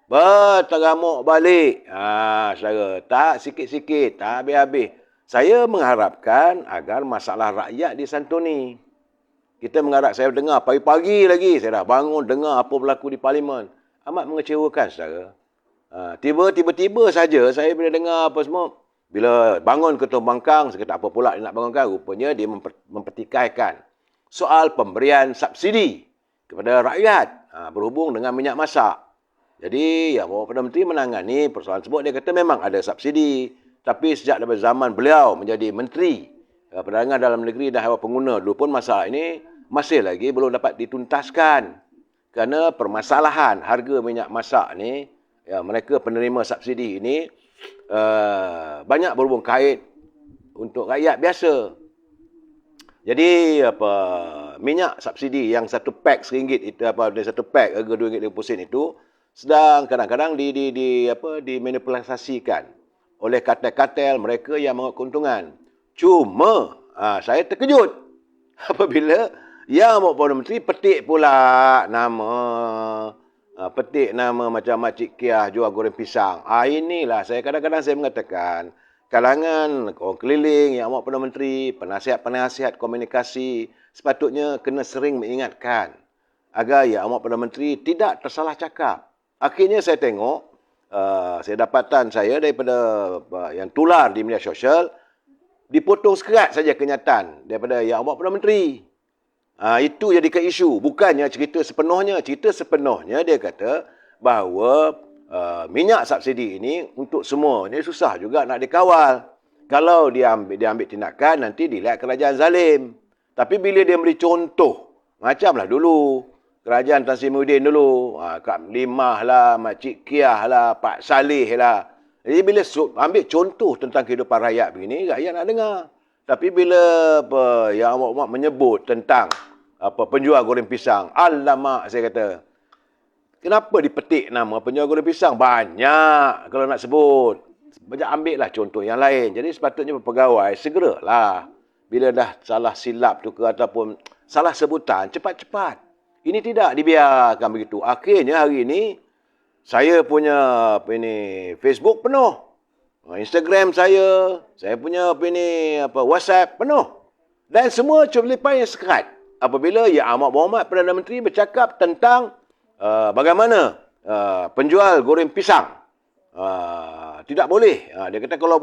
Berteramuk balik. Saudara, tak sikit-sikit, tak habis-habis. Saya mengharapkan agar masalah rakyat disantuni. Kita mengharap, saya dengar pagi-pagi lagi, saya dah bangun dengar apa berlaku di parlimen. Amat mengecewakan, saudara. Tiba-tiba saja saya bila dengar apa semua, bila bangun Ketua Bangkang, saya kata apa pula dia nak bangunkan? Rupanya dia mempertikaikan soal pemberian subsidi kepada rakyat berhubung dengan minyak masak. Jadi, Yang Amat Perdana Menteri menangani persoalan tersebut. Dia kata memang ada subsidi. Tapi sejak daripada zaman beliau menjadi Menteri Perdagangan Dalam Negeri dan Hewan Pengguna, dulu pun masalah ini masih lagi belum dapat dituntaskan. Kerana permasalahan harga minyak masak ni, mereka penerima subsidi ini banyak berhubung kait untuk rakyat biasa. Jadi minyak subsidi yang satu pack RM1 itu satu pack harga RM2.50 itu sedang kadang-kadang dimanipulasikan oleh kartel-kartel mereka yang mengambil keuntungan. Cuma saya terkejut apabila Yang Amat Perdana Menteri petik pula nama macam Makcik Kiah jual goreng pisang. Inilah saya kadang-kadang saya mengatakan kalangan orang keliling Yang Amat Perdana Menteri, penasihat-penasihat komunikasi sepatutnya kena sering mengingatkan agar Yang Amat Perdana Menteri tidak tersalah cakap. Akhirnya saya tengok, saya dapatan saya daripada yang tular di media sosial, dipotong sekerat saja kenyataan daripada Yang Amat Perdana Menteri. Itu jadikan isu. Bukannya cerita sepenuhnya. Cerita sepenuhnya dia kata bahawa minyak subsidi ini untuk semua. Ini susah juga nak dikawal. Kalau dia ambil tindakan, nanti dilihat kerajaan zalim. Tapi bila dia beri contoh, macamlah dulu, kerajaan Tan Sri Muhyiddin dulu, Kak Limah lah, Makcik Kiah lah, Pak Saleh lah. Jadi bila ambil contoh tentang kehidupan rakyat begini, rakyat nak dengar. Tapi bila Yang Amat menyebut tentang penjual goreng pisang, alamak saya kata, kenapa dipetik nama penjual goreng pisang? Banyak kalau nak sebut. Banyak ambil lah contoh yang lain. Jadi sepatutnya pegawai segeralah. Bila dah salah silap tu ataupun salah sebutan, cepat-cepat. Ini tidak dibiarkan begitu. Akhirnya hari ini saya punya Facebook penuh. Instagram saya punya WhatsApp penuh. Dan semua cuplikan yang sekerat. Apabila Yang Amat Berhormat Perdana Menteri bercakap tentang bagaimana penjual goreng pisang tidak boleh. Dia kata kalau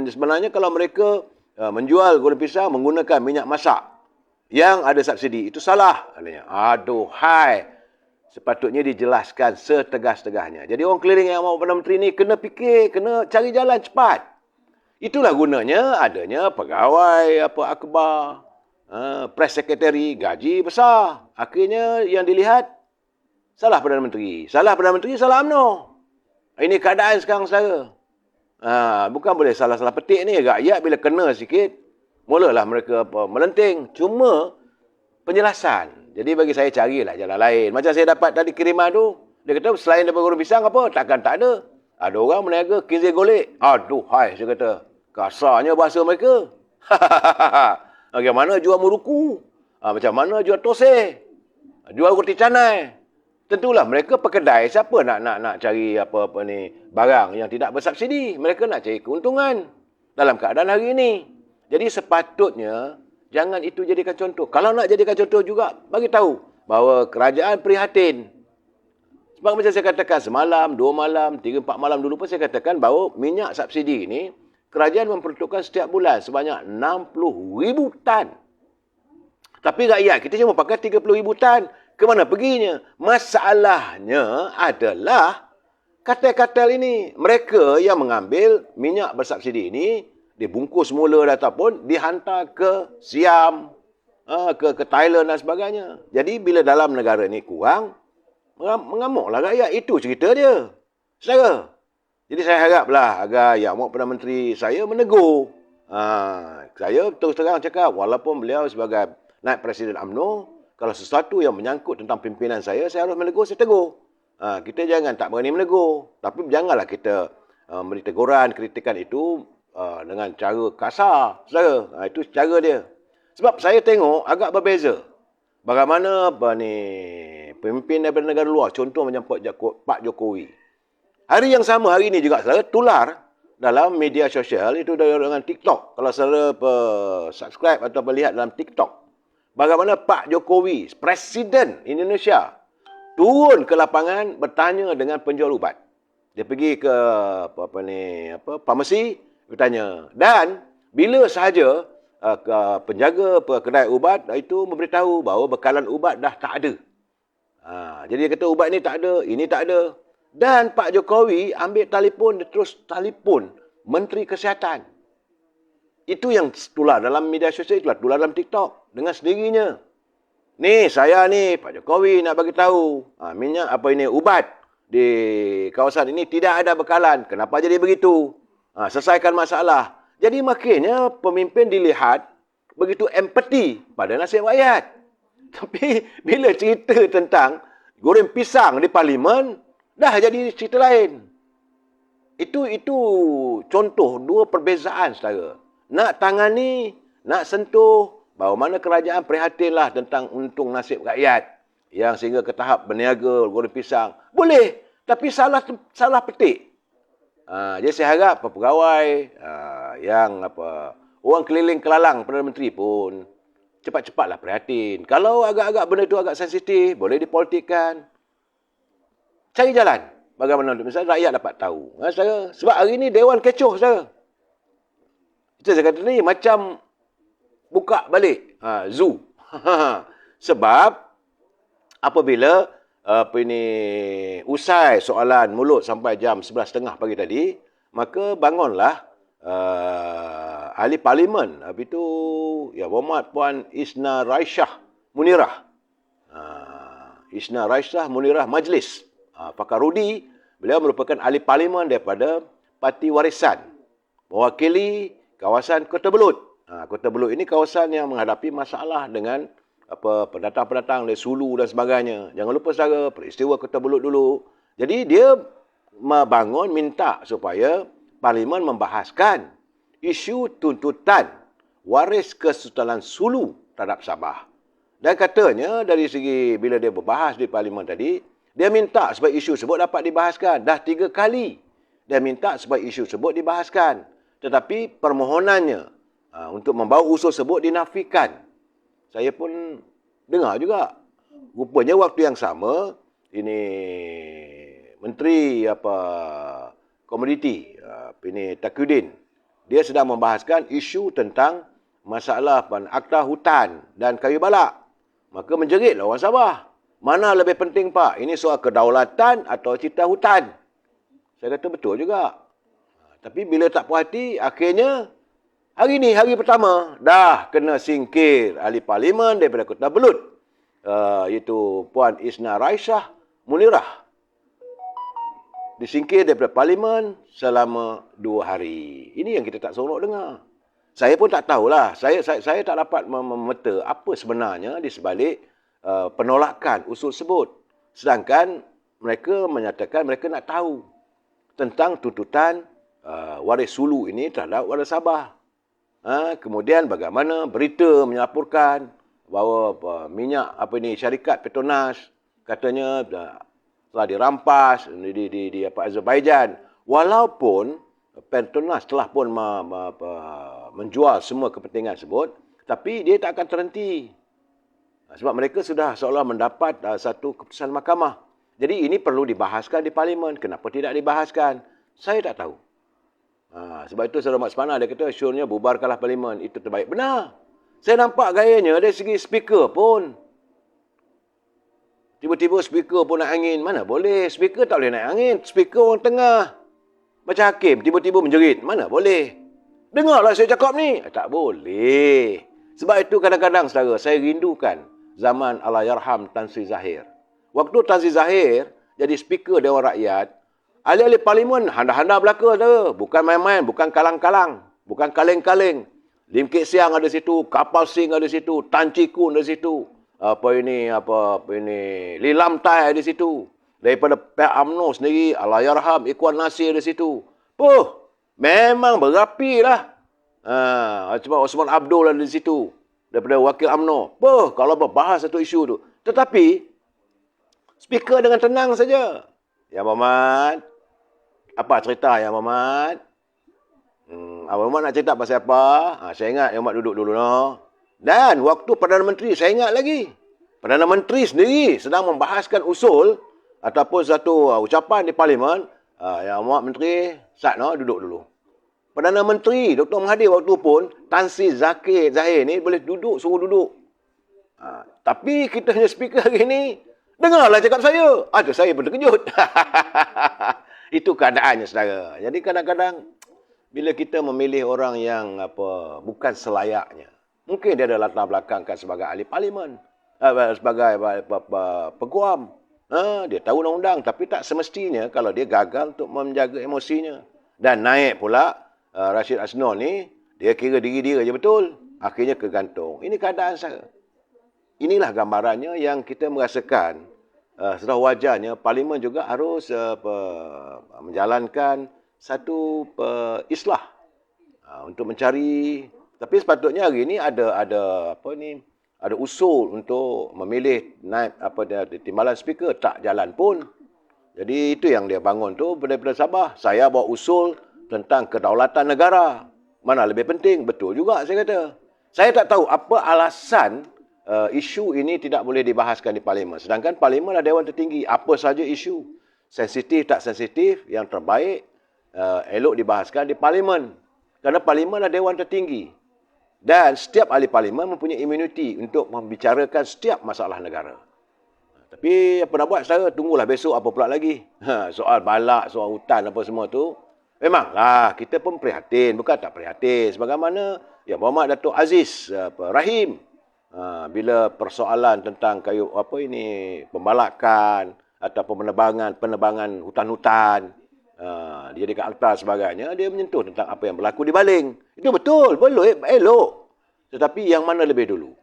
sebenarnya kalau mereka menjual goreng pisang menggunakan minyak masak yang ada subsidi, itu salah. Aduhai. Sepatutnya dijelaskan setegas-tegasnya. Jadi orang keliling Yang Amat Perdana Menteri ni kena fikir, kena cari jalan cepat. Itulah gunanya adanya pegawai akhbar, press secretary, gaji besar. Akhirnya yang dilihat salah Perdana Menteri. Salah Perdana Menteri, salah UMNO. Ini keadaan sekarang, saudara. Bukan boleh salah-salah petik ni. Rakyat bila kena sikit, mulalah mereka melenting. Cuma penjelasan. Jadi bagi saya carilah jalan lain. Macam saya dapat tadi kiriman tu, dia kata selain daripada goreng pisang apa? Takkan tak ada. Ada orang meniaga kinzir golek. Aduh, hai, saya kata. Kasarnya bahasa mereka. Bagaimana jual muruku? Macam mana jual toseh? Jual roti canai. Tentulah mereka pekedai, siapa nak cari apa ni barang yang tidak bersubsidi. Mereka nak cari keuntungan dalam keadaan hari ini. Jadi sepatutnya jangan itu jadikan contoh. Kalau nak jadikan contoh juga, bagi tahu bahawa kerajaan prihatin. Sebab macam saya katakan semalam, 2 malam, 3, 4 malam dulu pun saya katakan bahawa minyak subsidi ini kerajaan memperuntukkan setiap bulan sebanyak 60,000 tan. Tapi rakyat kita cuma pakai 30,000 tan. Ke mana perginya? Masalahnya adalah kartel-kartel ini. Mereka yang mengambil minyak bersubsidi ini, dibungkus mula ataupun dihantar ke Siam, ke Thailand dan sebagainya. Jadi bila dalam negara ni kurang, mengamuklah rakyat. Itu cerita dia. Saudara. Jadi saya haraplah agar Yang Amat Perdana Menteri saya menegur. Saya terus terang cakap, walaupun beliau sebagai naib Presiden UMNO, kalau sesuatu yang menyangkut tentang pimpinan saya harus menegur, saya tegur. Kita jangan tak berani menegur. Tapi janganlah kita beri teguran, kritikan itu dengan cara kasar. Saudara, itu cara dia. Sebab saya tengok agak berbeza. Bagaimana pemimpin daripada negara luar, contoh macam Pak Jokowi. Hari yang sama, hari ini juga saudara, tular dalam media sosial, itu dengan TikTok. Kalau saudara subscribe atau melihat dalam TikTok, bagaimana Pak Jokowi, Presiden Indonesia, turun ke lapangan bertanya dengan penjual ubat. Dia pergi ke farmasi, bertanya. Dan bila sahaja penjaga kedai ubat itu memberitahu bahawa bekalan ubat dah tak ada. Jadi dia kata ubat ni tak ada, ini tak ada. Dan Pak Jokowi ambil telefon, dia terus telefon Menteri Kesihatan. Itu yang tular dalam media sosial, itulah tular dalam TikTok dengan sendirinya. Ni saya ni Pak Jokowi nak bagi tahu, minyak ubat di kawasan ini tidak ada bekalan. Kenapa jadi begitu? Selesaikan masalah. Jadi maknanya pemimpin dilihat begitu empati pada nasib rakyat. Tapi bila cerita tentang goreng pisang di parlimen, dah jadi cerita lain. Itu contoh dua perbezaan, saudara. Nak tangani, nak sentuh, bahawa mana kerajaan prihatinlah tentang untung nasib rakyat yang sehingga ke tahap berniaga goreng pisang. Boleh, tapi salah petik. Jadi saya harap pegawai orang keliling kelalang Perdana Menteri pun cepat-cepatlah prihatin. Kalau agak-agak benda itu agak sensitif, boleh dipolitikkan. Cari jalan. Bagaimana misalnya rakyat dapat tahu. Sebab hari ini Dewan kecoh, saudara. Itu saya kata ni macam buka balik zoo. Sebab apabila usai soalan mulut sampai jam 11.30 pagi tadi, maka bangunlah ahli parlimen, habis itu Berhormat Puan Isna Raisyah Munirah. Isna Raisyah Munirah Majlis. Pakar Rudi, beliau merupakan ahli parlimen daripada Parti Warisan, mewakili kawasan Kota Belud. Kota Belud ini kawasan yang menghadapi masalah dengan pendatang-pendatang dari Sulu dan sebagainya. Jangan lupa saudara, peristiwa Kota Belud dulu. Jadi dia minta supaya parlimen membahaskan isu tuntutan waris Kesultanan Sulu terhadap Sabah. Dan katanya dari segi bila dia berbahas di parlimen tadi, dia minta supaya isu tersebut dapat dibahaskan. Dah 3 kali dia minta supaya isu tersebut dibahaskan. Tetapi permohonannya untuk membawa usul tersebut dinafikan. Saya pun dengar juga. Rupanya waktu yang sama, ini Menteri Komoditi, ini Taqiyuddin, dia sedang membahaskan isu tentang masalah akta hutan dan kayu balak. Maka menjeritlah orang Sabah. Mana lebih penting, Pak? Ini soal kedaulatan atau cipta hutan? Saya kata betul juga. Tapi bila tak puas hati, akhirnya hari ni, hari pertama, dah kena singkir ahli parlimen daripada Kota Belud. Iaitu Puan Isna Raisyah Munirah. disingkir daripada parlimen selama 2 hari. Ini yang kita tak seronok dengar. Saya pun tak tahulah. Saya tak dapat memeta apa sebenarnya di sebalik penolakan usul tersebut. Sedangkan mereka menyatakan mereka nak tahu tentang tuntutan waris sulu ini terhadap waris Sabah. Kemudian bagaimana berita melaporkan bahawa minyak syarikat Petronas katanya telah dirampas di Azerbaijan. Walaupun Petronas telah pun menjual semua kepentingan tersebut, tapi dia tak akan terhenti. Sebab mereka sudah seolah mendapat satu keputusan mahkamah. Jadi ini perlu dibahaskan di parlimen. Kenapa tidak dibahaskan? Saya tak tahu. Sebab itu Saudara Mat Semana dia kata syurnya bubarkanlah parlimen. Itu terbaik. Benar. Saya nampak gayanya dari segi speaker pun. Tiba-tiba speaker pun naik angin. Mana boleh. Speaker tak boleh naik angin. Speaker orang tengah. Macam hakim, tiba-tiba menjerit. Mana boleh. Dengarlah saya cakap ni. Tak boleh. Sebab itu kadang-kadang, saudara, saya rindukan zaman Allahyarham Tan Sri Zahir. Waktu Tan Sri Zahir jadi speaker Dewan Rakyat, ahli-ahli parlimen handa-handa belaka, saudara. Bukan main-main, bukan kalang-kalang, bukan kaleng-kaleng. Lim Kek Siang ada situ, Kapal Singh ada situ, Tan Chee Koon ada situ. Lee Lam Tai ada situ. Daripada pihak UMNO sendiri, Allahyarham Ikhwan Nasir di situ. Memang berapi lah. Cuma Osman Abdul ada di situ. Daripada wakil UMNO. Kalau berbahas satu isu tu. Tetapi, speaker dengan tenang saja. Ya Muhammad, apa cerita Ya Muhammad? Abang Muhammad nak cerita pasal apa? Saya ingat Ya Muhammad duduk dulu. No? Dan waktu Perdana Menteri, saya ingat lagi. Perdana Menteri sendiri sedang membahaskan usul ataupun satu ucapan di parlimen, Yang Muhammad Menteri, duduk dulu. Perdana Menteri Dr. Mahathir waktu pun, Tan Sri Zahir ni boleh duduk, suruh duduk. Tapi kita hanya speaker hari ni, dengarlah cakap saya. Saya pun terkejut. Itu keadaannya, saudara. Jadi kadang-kadang, bila kita memilih orang yang bukan selayaknya, mungkin dia ada latar belakang sebagai ahli parlimen, sebagai peguam. Dia tahu undang-undang, tapi tak semestinya kalau dia gagal untuk menjaga emosinya. Dan naik pula Rashid Asnor ni, dia kira diri dia je betul. Akhirnya kegantung. Ini keadaan saya. Inilah gambarannya yang kita merasakan. Sudah wajarnya parlimen juga harus menjalankan satu islah untuk mencari. Tapi sepatutnya hari ini ada usul untuk memilih naib timbalan speaker, tak jalan pun. Jadi itu yang dia bangun tu daripada Sabah. Saya bawa usul tentang kedaulatan negara. Mana lebih penting? Betul juga saya kata. Saya tak tahu apa alasan isu ini tidak boleh dibahaskan di parlimen. Sedangkan parlimen adalah dewan tertinggi. Apa saja isu, sensitif tak sensitif, yang terbaik elok dibahaskan di parlimen. Kerana parlimen adalah dewan tertinggi. Dan setiap ahli parlimen mempunyai imuniti untuk membicarakan setiap masalah negara. Tapi apa nak buat, saya tunggulah besok apa pula lagi. Soal balak, soal hutan apa semua tu. Memanglah kita pun prihatin, bukan tak prihatin. Sebagaimana Yang Berhormat Datuk Aziz Rahim, bila persoalan tentang pembalakan ataupun penebangan hutan-hutan, dia dekat atas sebagainya, dia menyentuh tentang apa yang berlaku di Baling. Itu betul, elok. Tetapi yang mana lebih dulu?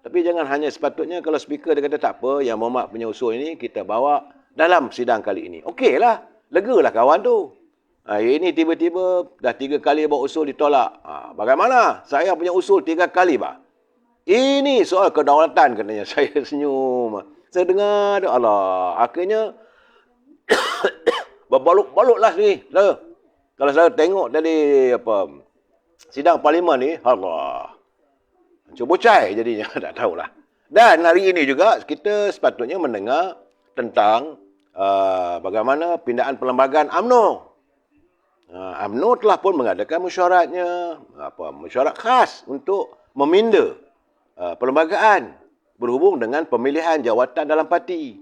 Tapi jangan hanya sepatutnya kalau speaker dia kata tak apa, Yang Berhormat punya usul ini kita bawa dalam sidang kali ini. Okeylah, legalah kawan tu. Ini tiba-tiba dah 3 kali bawa usul ditolak. Bagaimana? Saya punya usul 3 kali, bah. Ini soal kedaulatan katanya. Saya senyum. Saya dengar, Allah. Akhirnya berbaluk-baluklah sini. Kalau saya tengok tadi sidang parlimen ni, Allah. Cubocai jadinya, tak tahulah. Dan hari ini juga kita sepatutnya mendengar tentang bagaimana pindaan perlembagaan UMNO. UMNO telah pun mengadakan mesyuaratnya, mesyuarat khas untuk meminda perlembagaan berhubung dengan pemilihan jawatan dalam parti.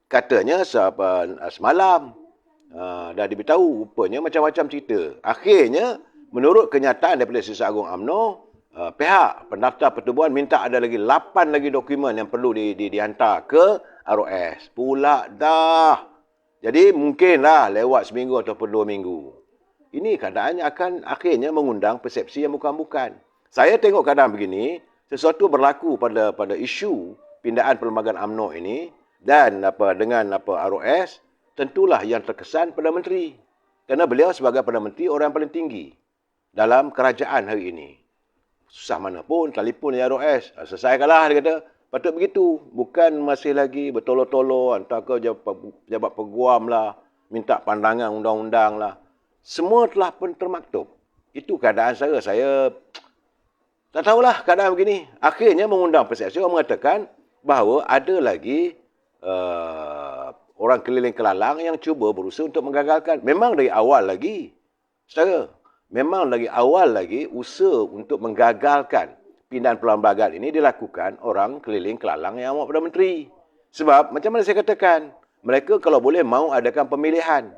Katanya semalam dah diberitahu, rupanya macam-macam cerita. Akhirnya, menurut kenyataan daripada Sisa Agung UMNO, pihak pendaftar pertubuhan minta ada lagi 8 lagi dokumen yang perlu dihantar ke ROS. Pula dah. Jadi mungkinlah lewat seminggu ataupun 2 minggu. Ini keadaannya akan akhirnya mengundang persepsi yang bukan-bukan. Saya tengok keadaan begini, sesuatu berlaku pada isu pindaan perlembagaan UMNO ini dan dengan ROS, tentulah yang terkesan Perdana Menteri. Kerana beliau sebagai Perdana Menteri orang yang paling tinggi dalam kerajaan hari ini. Susah mana pun, telefon ya ROS. Selesaikanlah, dia kata. Patut begitu. Bukan masih lagi bertolong-tolong, hantar ke jabat peguam lah, minta pandangan undang-undang lah. Semua telah pun termaktub. Itu keadaan saya. Saya tak tahulah keadaan begini. Akhirnya mengundang persepsi orang mengatakan bahawa ada lagi orang keliling kelalang yang cuba berusaha untuk menggagalkan. Memang dari awal lagi, saudara, memang dari awal lagi usaha untuk menggagalkan pindaan perlembagaan ini dilakukan orang keliling kelalang yang amat Perdana Menteri. Sebab macam mana saya katakan, mereka kalau boleh mahu adakan pemilihan.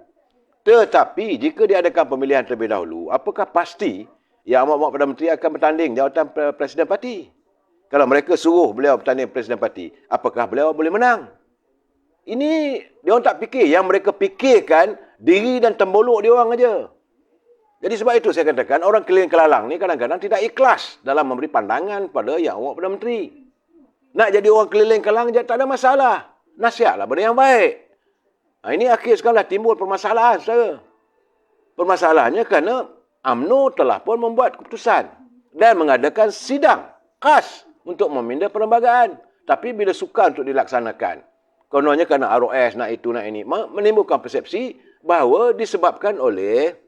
Tetapi jika diadakan pemilihan terlebih dahulu, apakah pasti yang amat Perdana Menteri akan bertanding jawatan Presiden Parti? Kalau mereka suruh beliau bertanding Presiden Parti, apakah beliau boleh menang? Ini dia orang tak fikir. Yang mereka fikirkan diri dan tembolok dia orang aja. Jadi sebab itu saya katakan orang keliling kelalang ni kadang-kadang tidak ikhlas dalam memberi pandangan pada yang awak Perdana Menteri. Nak jadi orang keliling kelalang je tak ada masalah. Nasihatlah benda yang baik. Ini akhir sekarang timbul permasalahan, saudara. Permasalahannya kerana UMNO telah pun membuat keputusan dan mengadakan sidang khas untuk memindah perlembagaan. Tapi bila sukar untuk dilaksanakan, kononnya kerana ROS nak itu nak ini, menimbulkan persepsi bahawa disebabkan oleh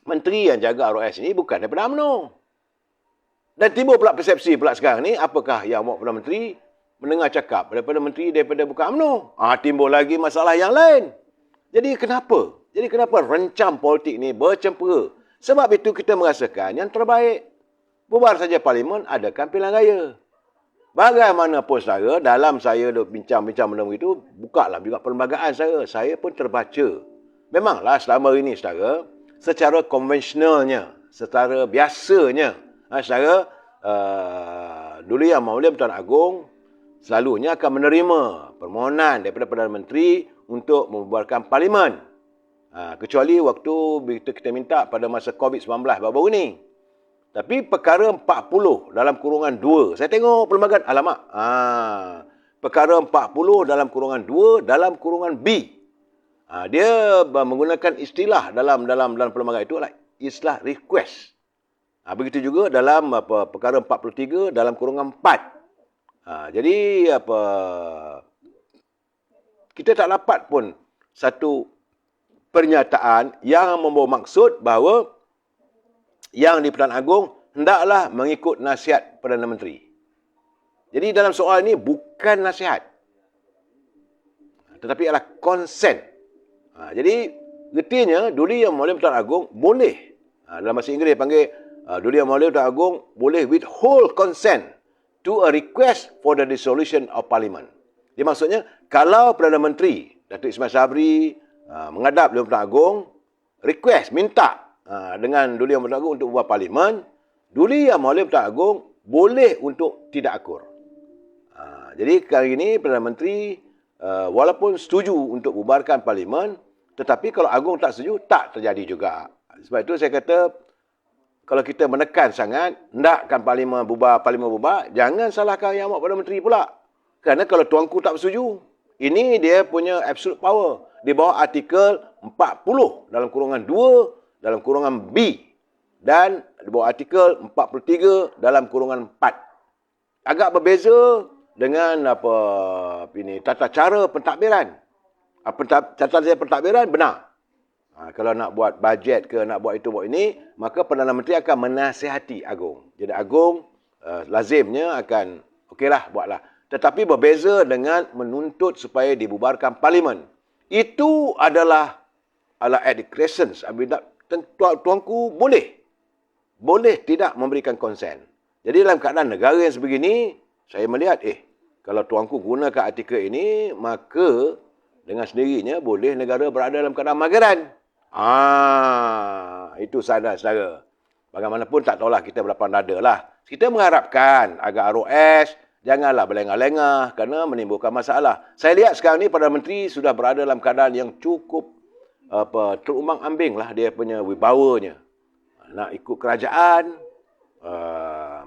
menteri yang jaga ROS ini bukan daripada UMNO. Dan timbul pula persepsi pula sekarang ni, apakah yang awak Perdana Menteri mendengar cakap daripada menteri daripada bukan UMNO? Timbul lagi masalah yang lain. Jadi kenapa? Rencam politik ni bercempera? Sebab itu kita merasakan yang terbaik. Bubar saja parlimen, adakan pilihan raya. Bagaimanapun saudara, dalam saya bincang-bincang benda begitu, bukalah juga perlembagaan saya. Saya pun terbaca. Memanglah selama ini saudara, secara konvensionalnya, secara biasanya, saudara, dulu yang Maulid Tuan Agong selalunya akan menerima permohonan daripada Perdana Menteri untuk membubarkan parlimen. Kecuali waktu kita minta pada masa COVID-19 baru-baru ni. Tapi perkara 40 dalam kurungan 2. Saya tengok perlembagaan, alamak. Perkara 40 dalam kurungan 2 dalam kurungan B. Dia menggunakan istilah dalam perlembagaan itu adalah istilah request. Begitu juga dalam perkara 43 dalam kurungan 4. Jadi kita tak dapat pun satu pernyataan yang membawa maksud bahawa yang di Perdana Agong hendaklah mengikut nasihat Perdana Menteri. Jadi dalam soal ini bukan nasihat, tetapi adalah konsen. Jadi getihnya Duli Yang Mulia Perdana Agong boleh, dalam bahasa Inggeris panggil Duli Yang Mulia Perdana Agong boleh withhold consent to a request for the dissolution of parliament. Dia maksudnya kalau Perdana Menteri Datuk Ismail Sabri menghadap Duli Perdana Agong, request, minta dengan Duli Yang Perdana Agong untuk buat parlimen, Duli Yang Mulia Perdana Agong boleh untuk tidak akur. Jadi kali ini Perdana Menteri walaupun setuju untuk bubarkan parlimen, tetapi kalau Agong tak setuju, tak terjadi juga. Sebab itu saya kata, kalau kita menekan sangat, hendakkan parlimen bubar, jangan salahkan Yang Amat Perdana Menteri pula. Kerana kalau Tuanku tak bersetuju, ini dia punya absolute power. Di bawah artikel 40 dalam kurungan 2 dalam kurungan B dan di bawah artikel 43 dalam kurungan 4. Agak berbeza dengan tata cara pentadbiran. Tata cara pentadbiran benar. Kalau nak buat bajet ke nak buat itu buat ini, maka Perdana Menteri akan menasihati Agong. Jadi Agong lazimnya akan okeylah buatlah. Tetapi berbeza dengan menuntut supaya dibubarkan parlimen. Itu adalah at discretion. Tuanku boleh tidak memberikan konsen. Jadi dalam keadaan negara yang sebegini, saya melihat, kalau Tuanku gunakan artikel ini, maka dengan sendirinya boleh negara berada dalam keadaan magaran. Itu saudara-saudara. Bagaimanapun tak tahulah kita berapa nada lah. Kita mengharapkan agar ROS Janganlah berlengah-lengah kerana menimbulkan masalah. Saya lihat sekarang ni Perdana Menteri sudah berada dalam keadaan yang cukup terumbang-ambing lah dia punya wibawanya. Nak ikut kerajaan,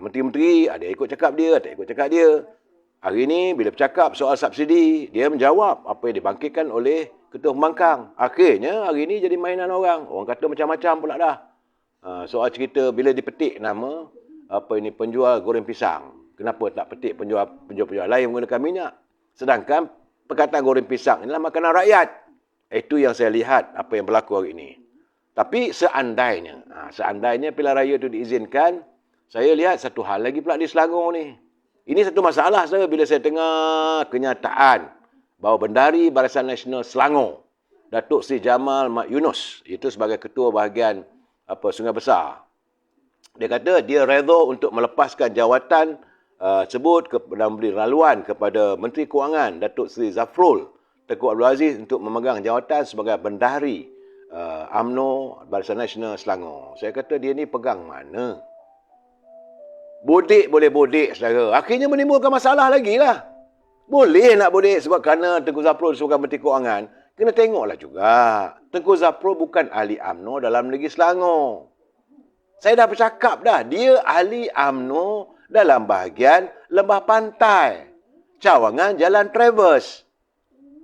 menteri-menteri ada ikut cakap dia, tak ikut cakap dia. Hari ini bila bercakap soal subsidi, dia menjawab apa yang dibangkitkan oleh Ketua Pembangkang. Akhirnya hari ini jadi mainan orang. Orang kata macam-macam pula dah. Soal cerita bila dipetik nama penjual goreng pisang. Kenapa tak petik penjual lain menggunakan minyak? Sedangkan perkataan goreng pisang inilah makanan rakyat. Itu yang saya lihat apa yang berlaku hari ini. Tapi seandainya pilihan raya itu diizinkan, saya lihat satu hal lagi pula di Selangor ni. Ini satu masalah saya bila saya dengar kenyataan bahawa Bendahari Barisan Nasional Selangor, Datuk Seri Jamal Mat Yunus, itu sebagai ketua bahagian Sungai Besar. Dia kata dia redha untuk melepaskan jawatan sebut dan memberi laluan kepada Menteri Kewangan Datuk Seri Zafrul Tengku Abdul Aziz untuk memegang jawatan sebagai Bendahari UMNO Barisan Nasional Selangor. Saya kata dia ni pegang mana? Bodek boleh bodek, saudara. Akhirnya menimbulkan masalah lagi lah. Boleh nak bodek sebab kerana Tengku Zafrul sebagai Menteri Kewangan. Kena tengoklah juga. Tengku Zafrul bukan ahli UMNO dalam negeri Selangor. Saya dah bercakap dah. Dia ahli UMNO dalam bahagian lembah pantai. Cawangan Jalan Travers.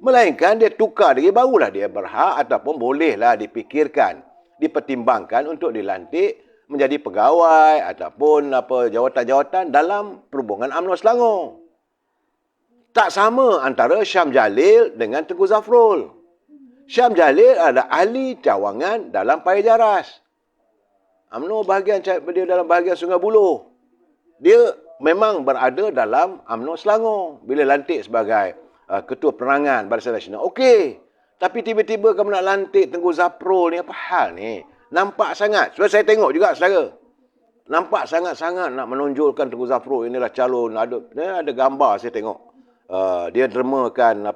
Melainkan dia tukar diri, barulah dia berhak ataupun bolehlah dipikirkan, dipertimbangkan untuk dilantik menjadi pegawai ataupun jawatan-jawatan dalam perhubungan UMNO Selangor. Tak sama antara Syam Jalil dengan Tengku Zafrul. Syam Jalil adalah ahli cawangan dalam Paya Jaras. UMNO dia dalam bahagian Sungai Buloh. Dia memang berada dalam UMNO Selangor bila lantik sebagai Ketua Penerangan Barisan Nasional. Okey. Tapi tiba-tiba kamu nak lantik Tengku Zafrul ni, apa hal ni? Nampak sangat. Sebab saya tengok juga, saudara. Nampak sangat-sangat nak menonjolkan Tengku Zafrul. Inilah calon. Ada gambar saya tengok. Dia dermakan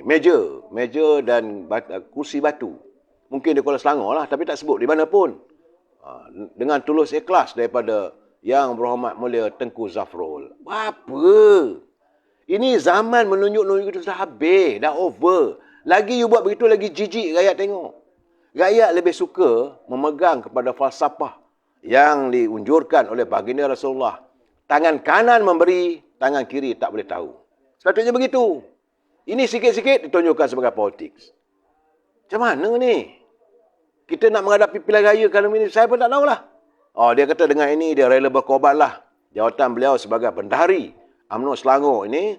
meja dan kursi batu. Mungkin di Kuala Selangor lah, tapi tak sebut di mana pun. Dengan tulus ikhlas daripada Yang Berhormat Mulia Tengku Zafrul. Apa? Ini zaman menunjuk-nunjuk itu sudah habis, dah over. Lagi you buat begitu, lagi jijik rakyat tengok. Rakyat lebih suka memegang kepada falsafah yang diunjurkan oleh baginda Rasulullah. Tangan kanan memberi, tangan kiri tak boleh tahu. Sepatutnya begitu. Ini sikit-sikit ditunjukkan sebagai politik. Macam mana ni? Kita nak menghadapi pilihan raya kali ini, saya pun tak tahulah. Dia kata dengan ini dia rela berkorbanlah. Jawatan beliau sebagai Bendahari UMNO Selangor ini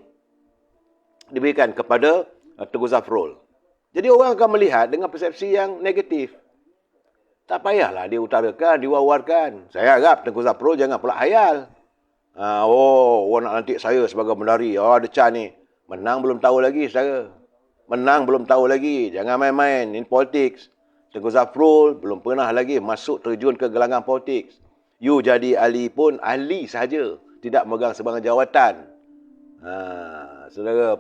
diberikan kepada Tengku Zafrul. Jadi orang akan melihat dengan persepsi yang negatif. Tak payahlah dia utarakan, diwawarkan. Saya harap Tengku Zafrul jangan pula hayal. Orang nak lantik saya sebagai Bendahari. Ada can ni. Menang belum tahu lagi, saudara. Menang belum tahu lagi. Jangan main-main. Ini politik. Tengku Zafrul belum pernah lagi masuk terjun ke gelanggang politik. You jadi ahli pun ahli sahaja. Tidak memegang sebarang jawatan. Saudara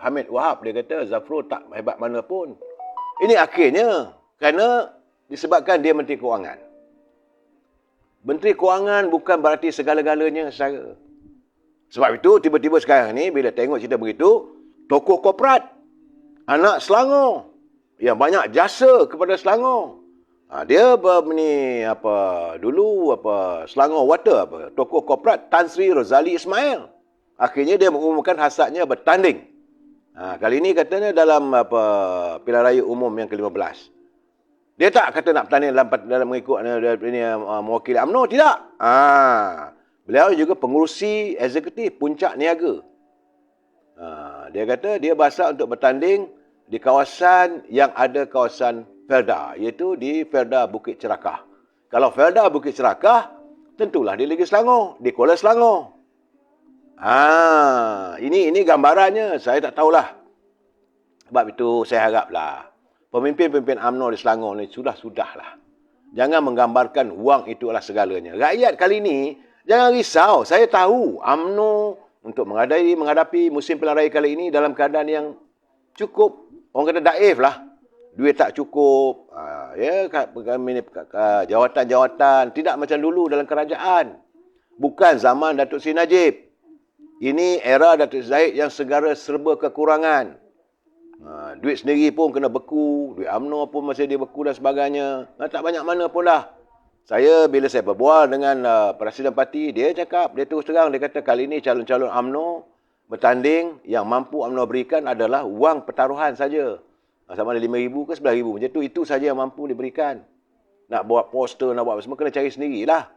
Hamid Wahab dia kata Zafrul tak hebat mana pun. Ini akhirnya kerana disebabkan dia Menteri Kewangan. Menteri Kewangan bukan berarti segala-galanya, saudara. Sebab itu tiba-tiba sekarang ni bila tengok cerita begitu, tokoh korporat anak Selangor yang banyak jasa kepada Selangor. Dia Selangor Water tokoh korporat Tan Sri Rozali Ismail. Akhirnya dia mengumumkan hasratnya bertanding. Kali ini katanya dalam pilihan raya umum yang ke-15. Dia tak kata nak bertanding dalam mengikut mewakili UMNO, tidak. Beliau juga pengurusi eksekutif Puncak Niaga. Dia kata dia berhasrat untuk bertanding di kawasan yang ada kawasan Felda, iaitu di Felda Bukit Cerakah. Kalau Felda Bukit Cerakah, tentulah di Negeri Selangor, di Kuala Selangor. Ini gambarannya, saya tak tahulah. Sebab itu saya haraplah pemimpin-pemimpin UMNO di Selangor ni sudah-sudahlah. Jangan menggambarkan wang itu adalah segalanya. Rakyat kali ini jangan risau. Saya tahu UMNO untuk menghadapi musim pilihan raya kali ini dalam keadaan yang cukup, orang kata daif lah. Duit tak cukup, jawatan-jawatan tidak macam dulu dalam kerajaan. Bukan zaman Datuk Seri Najib. Ini era Datuk Seri Zahid yang segala serba kekurangan. Duit sendiri pun kena beku. Duit UMNO pun masih dia beku dan sebagainya. Tak banyak mana pun dah. Bila saya berbual dengan Presiden Parti, dia cakap, dia terus terang, dia kata kali ini calon-calon UMNO bertanding yang mampu UMNO berikan adalah wang pertaruhan saja. Sama ada RM5,000 ke RM11,000. Macam tu, itu saja yang mampu diberikan. Nak buat poster, nak buat apa semua, kena cari sendirilah.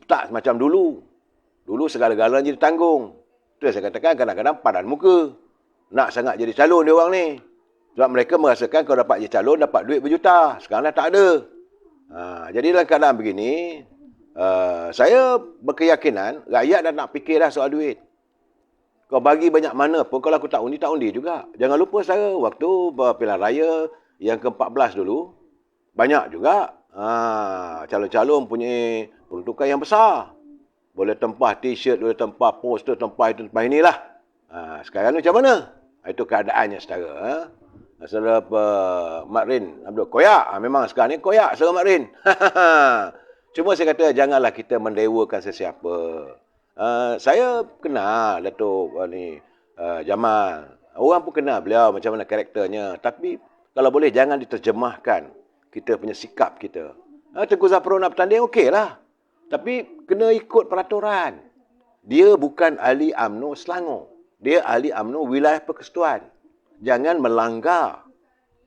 Tak macam dulu. Dulu segala-galanya ditanggung. Itu yang saya katakan, kadang-kadang padan muka. Nak sangat jadi calon dia orang ni. Sebab mereka merasakan kalau dapat jadi calon, dapat duit berjuta. Sekarang dah tak ada. Jadi dalam keadaan begini, saya berkeyakinan, rakyat dah nak fikir dah soal duit. Kau bagi banyak mana pun, kalau aku tak undi juga. Jangan lupa saya, waktu pilihan raya yang ke-14 dulu, banyak juga calon-calon punya peruntukan yang besar. Boleh tempah t-shirt, boleh tempah poster, tempah itu, tempah inilah. Sekarang ni macam mana? Itu keadaannya saudara. Saudara Mak Rin Abdul koyak. Memang sekarang ni koyak saudara Mak Rin. Cuma saya kata janganlah kita mendewakan sesiapa. Saya kenal Datuk Jamal. Orang pun kenal beliau macam mana karakternya. Tapi kalau boleh jangan diterjemahkan kita punya sikap kita. Tengku Zafrul nak bertanding okey lah. Tapi kena ikut peraturan. Dia bukan ahli UMNO Selangor. Dia ahli UMNO wilayah persekutuan. Jangan melanggar.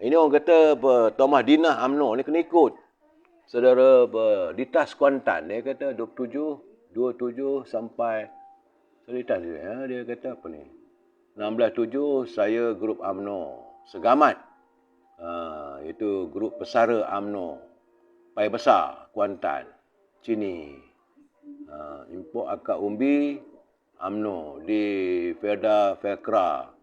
Ini orang kata Tomah Dinah UMNO ni kena ikut. Saudara Ditas Kuantan, dia kata 27 sampai Ditas dia kata apa ni? 16/7 saya grup UMNO Segamat. Itu grup pesara UMNO Pai Besar Kuantan. Sini. Import akak umbi UMNO di Ferda Fekra.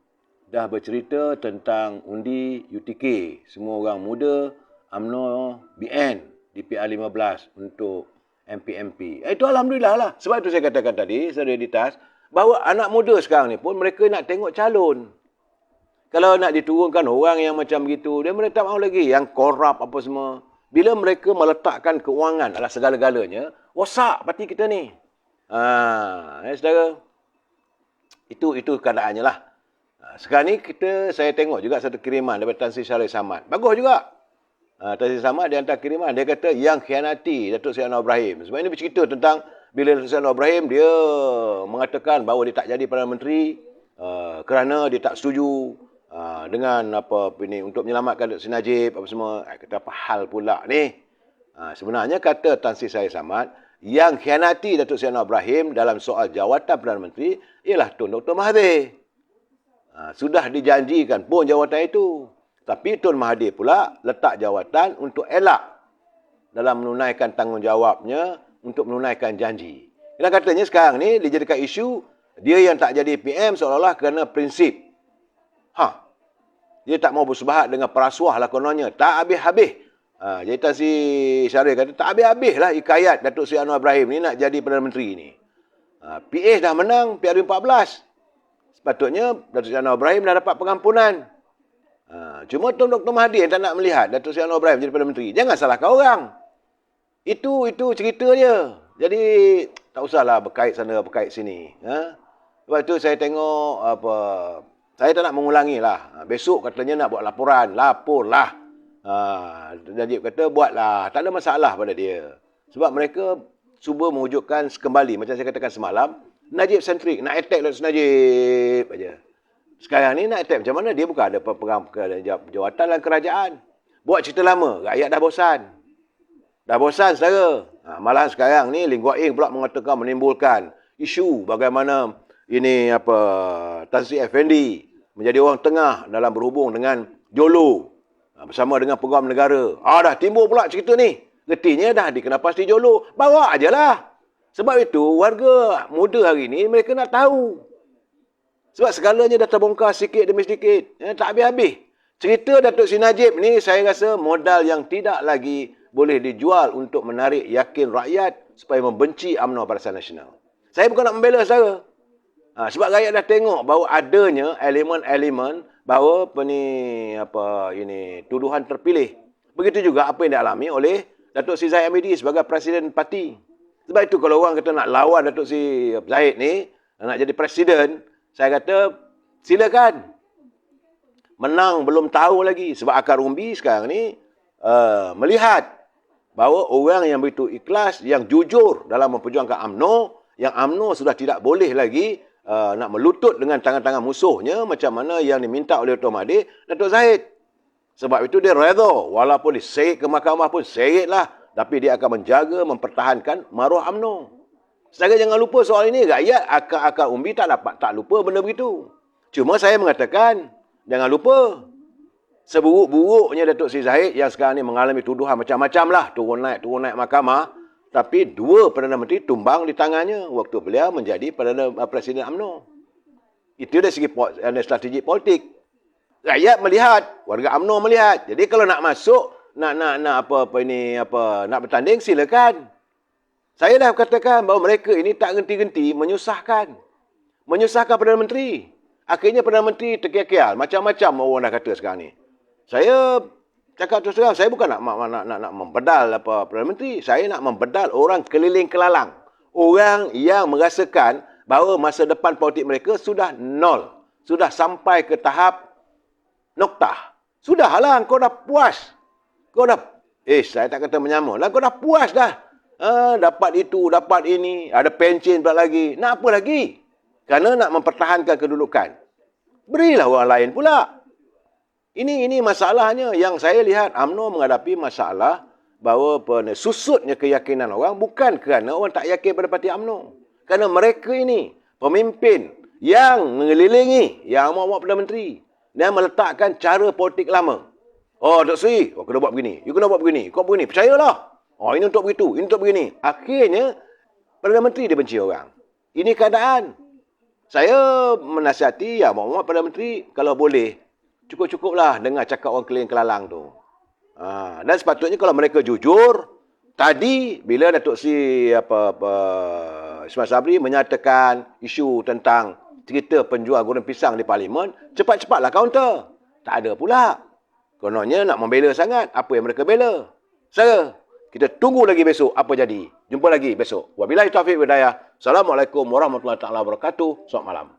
Dah bercerita tentang undi UTK. Semua orang muda UMNO BN di PA15 untuk MP. Itu Alhamdulillah lah. Sebab itu saya katakan tadi, saya ditas, bahawa anak muda sekarang ni pun mereka nak tengok calon. Kalau nak diturunkan orang yang macam begitu, dia mereka tak mahu lagi. Yang korup apa semua. Bila mereka meletakkan keuangan adalah segala-galanya, rosak parti kita ni. Saudara. Itu keadaannya lah. Sekarang ni saya tengok juga satu kiriman daripada Tan Sri Syarif Samad. Bagus juga. Tan Sri Samad dia hantar kiriman. Dia kata yang khianati Datuk Seri Anwar Ibrahim. Sebab ini bercerita tentang bila Datuk Seri Anwar Ibrahim dia mengatakan bahawa dia tak jadi Perdana Menteri kerana dia tak setuju dengan ini untuk menyelamatkan Datuk Seri Najib apa semua. Kata apa hal pula ni? Sebenarnya kata Tan Sri Syarif Samad, yang khianati Datuk Seri Anwar Ibrahim dalam soal jawatan Perdana Menteri ialah Tun Dr. Mahathir. Sudah dijanjikan pun jawatan itu. Tapi Tun Mahathir pula letak jawatan untuk elak dalam menunaikan tanggungjawabnya untuk menunaikan janji. Dia katanya sekarang ni dijadikan isu dia yang tak jadi PM seolah-olah kerana prinsip. Dia tak mau bersebahat dengan perasuah lah kononnya. Tak habis-habis. Jadi Tan Sri Syarif kata tak habis-habis lah ikayat Datuk Seri Anwar Ibrahim ni nak jadi Perdana Menteri ni. PAS dah menang PRU14. Sepatutnya Datuk Seri Anwar Ibrahim dah dapat pengampunan. Cuma Tun Dr. Mahathir tak nak melihat Datuk Seri Anwar Ibrahim jadi Perdana Menteri. Jangan salahkan orang. Itu cerita dia. Jadi tak usahlah berkait sana berkait sini. Sebab itu saya tengok saya tak nak mengulangi lah. Besok katanya nak buat laporan. Laporlah. Najib kata buatlah. Tak ada masalah pada dia. Sebab mereka cuba mewujudkan kembali. Macam saya katakan semalam. Najib sentrik. Nak attack Datuk Najib aja. Sekarang ni nak attack macam mana? Dia bukan ada jawatan dalam kerajaan. Buat cerita lama. Rakyat dah bosan. Dah bosan saudara. Malahan sekarang ni Lim Guat Eng pula mengatakan menimbulkan isu bagaimana ini Tan Sri Effendi menjadi orang tengah dalam berhubung dengan Jolo bersama dengan peguam negara. Dah timbul pula cerita ni. Getinya dah dikenapasti Jolo. Bawa ajalah. Sebab itu warga muda hari ni mereka nak tahu. Sebab segalanya dah terbongkar sikit demi sedikit. Tak habis-habis. Cerita Datuk Seri Najib ni saya rasa modal yang tidak lagi boleh dijual untuk menarik yakin rakyat supaya membenci UMNO Barisan Nasional. Saya bukan nak membela saudara. Sebab rakyat dah tengok bahawa adanya elemen-elemen bahawa tuduhan terpilih. Begitu juga apa yang dialami oleh Datuk Seri Zahid Hamidi sebagai Presiden Parti. Sebab itu kalau orang kata nak lawan Datuk Seri Zahid ni, nak jadi presiden, saya kata silakan. Menang belum tahu lagi. Sebab akar umbi sekarang ni melihat bahawa orang yang begitu ikhlas, yang jujur dalam memperjuangkan UMNO, yang UMNO sudah tidak boleh lagi nak melutut dengan tangan-tangan musuhnya macam mana yang diminta oleh Dr. Mahathir, Datuk Zahid. Sebab itu dia redha, walaupun diseret ke mahkamah pun seretlah, tapi dia akan menjaga, mempertahankan maruah UMNO. Sedangkan jangan lupa soal ini, rakyat akar umbi tak lupa benda begitu. Cuma saya mengatakan, jangan lupa, seburuk-buruknya Datuk Seri Zahid yang sekarang ni mengalami tuduhan macam-macam lah, turun naik mahkamah, tapi 2 Perdana Menteri tumbang di tangannya waktu beliau menjadi Presiden UMNO. Itu dari segi strategi politik. Rakyat melihat, warga UMNO melihat. Jadi kalau nak masuk, nak bertanding, silakan. Saya dah katakan bahawa mereka ini tak genti-genti menyusahkan Perdana Menteri. Akhirnya Perdana Menteri terkial-kial. Macam-macam orang dah kata sekarang ni. Saya cakap terus terang, saya bukan nak membedal Perdana Menteri. Saya nak membedal orang keliling kelalang. Orang yang merasakan bahawa masa depan politik mereka sudah nol. Sudah sampai ke tahap noktah. Sudahlah, kau dah puas. Saya tak kata menyamar. Kau dah puas dah. Dapat itu, dapat ini. Ada pencen pula lagi. Nak apa lagi? Kerana nak mempertahankan kedudukan. Berilah orang lain pula. Ini masalahnya yang saya lihat UMNO menghadapi masalah bahawa susutnya keyakinan orang bukan kerana orang tak yakin pada parti UMNO. Kerana mereka ini pemimpin yang mengelilingi yang amat-amat Perdana Menteri dan meletakkan cara politik lama. Oh, Dr. Seri, kau kena buat begini. You kena buat begini. Kau begini. Percayalah. Oh, ini untuk begitu. Ini untuk begini. Akhirnya, Perdana Menteri dibenci orang. Ini keadaan. Saya menasihati, ya, amat-amat Perdana Menteri, kalau boleh, cukup-cukuplah dengar cakap orang keliling kelalang tu. Dan sepatutnya kalau mereka jujur, tadi bila Datuk Seri Ismail Sabri menyatakan isu tentang cerita penjual goreng pisang di Parlimen, cepat-cepatlah counter. Tak ada pula. Kononnya nak membela sangat, apa yang mereka bela. Kita tunggu lagi besok apa jadi. Jumpa lagi besok. Wabillahi taufiq wal hidayah. Assalamualaikum warahmatullahi wabarakatuh. Selamat malam.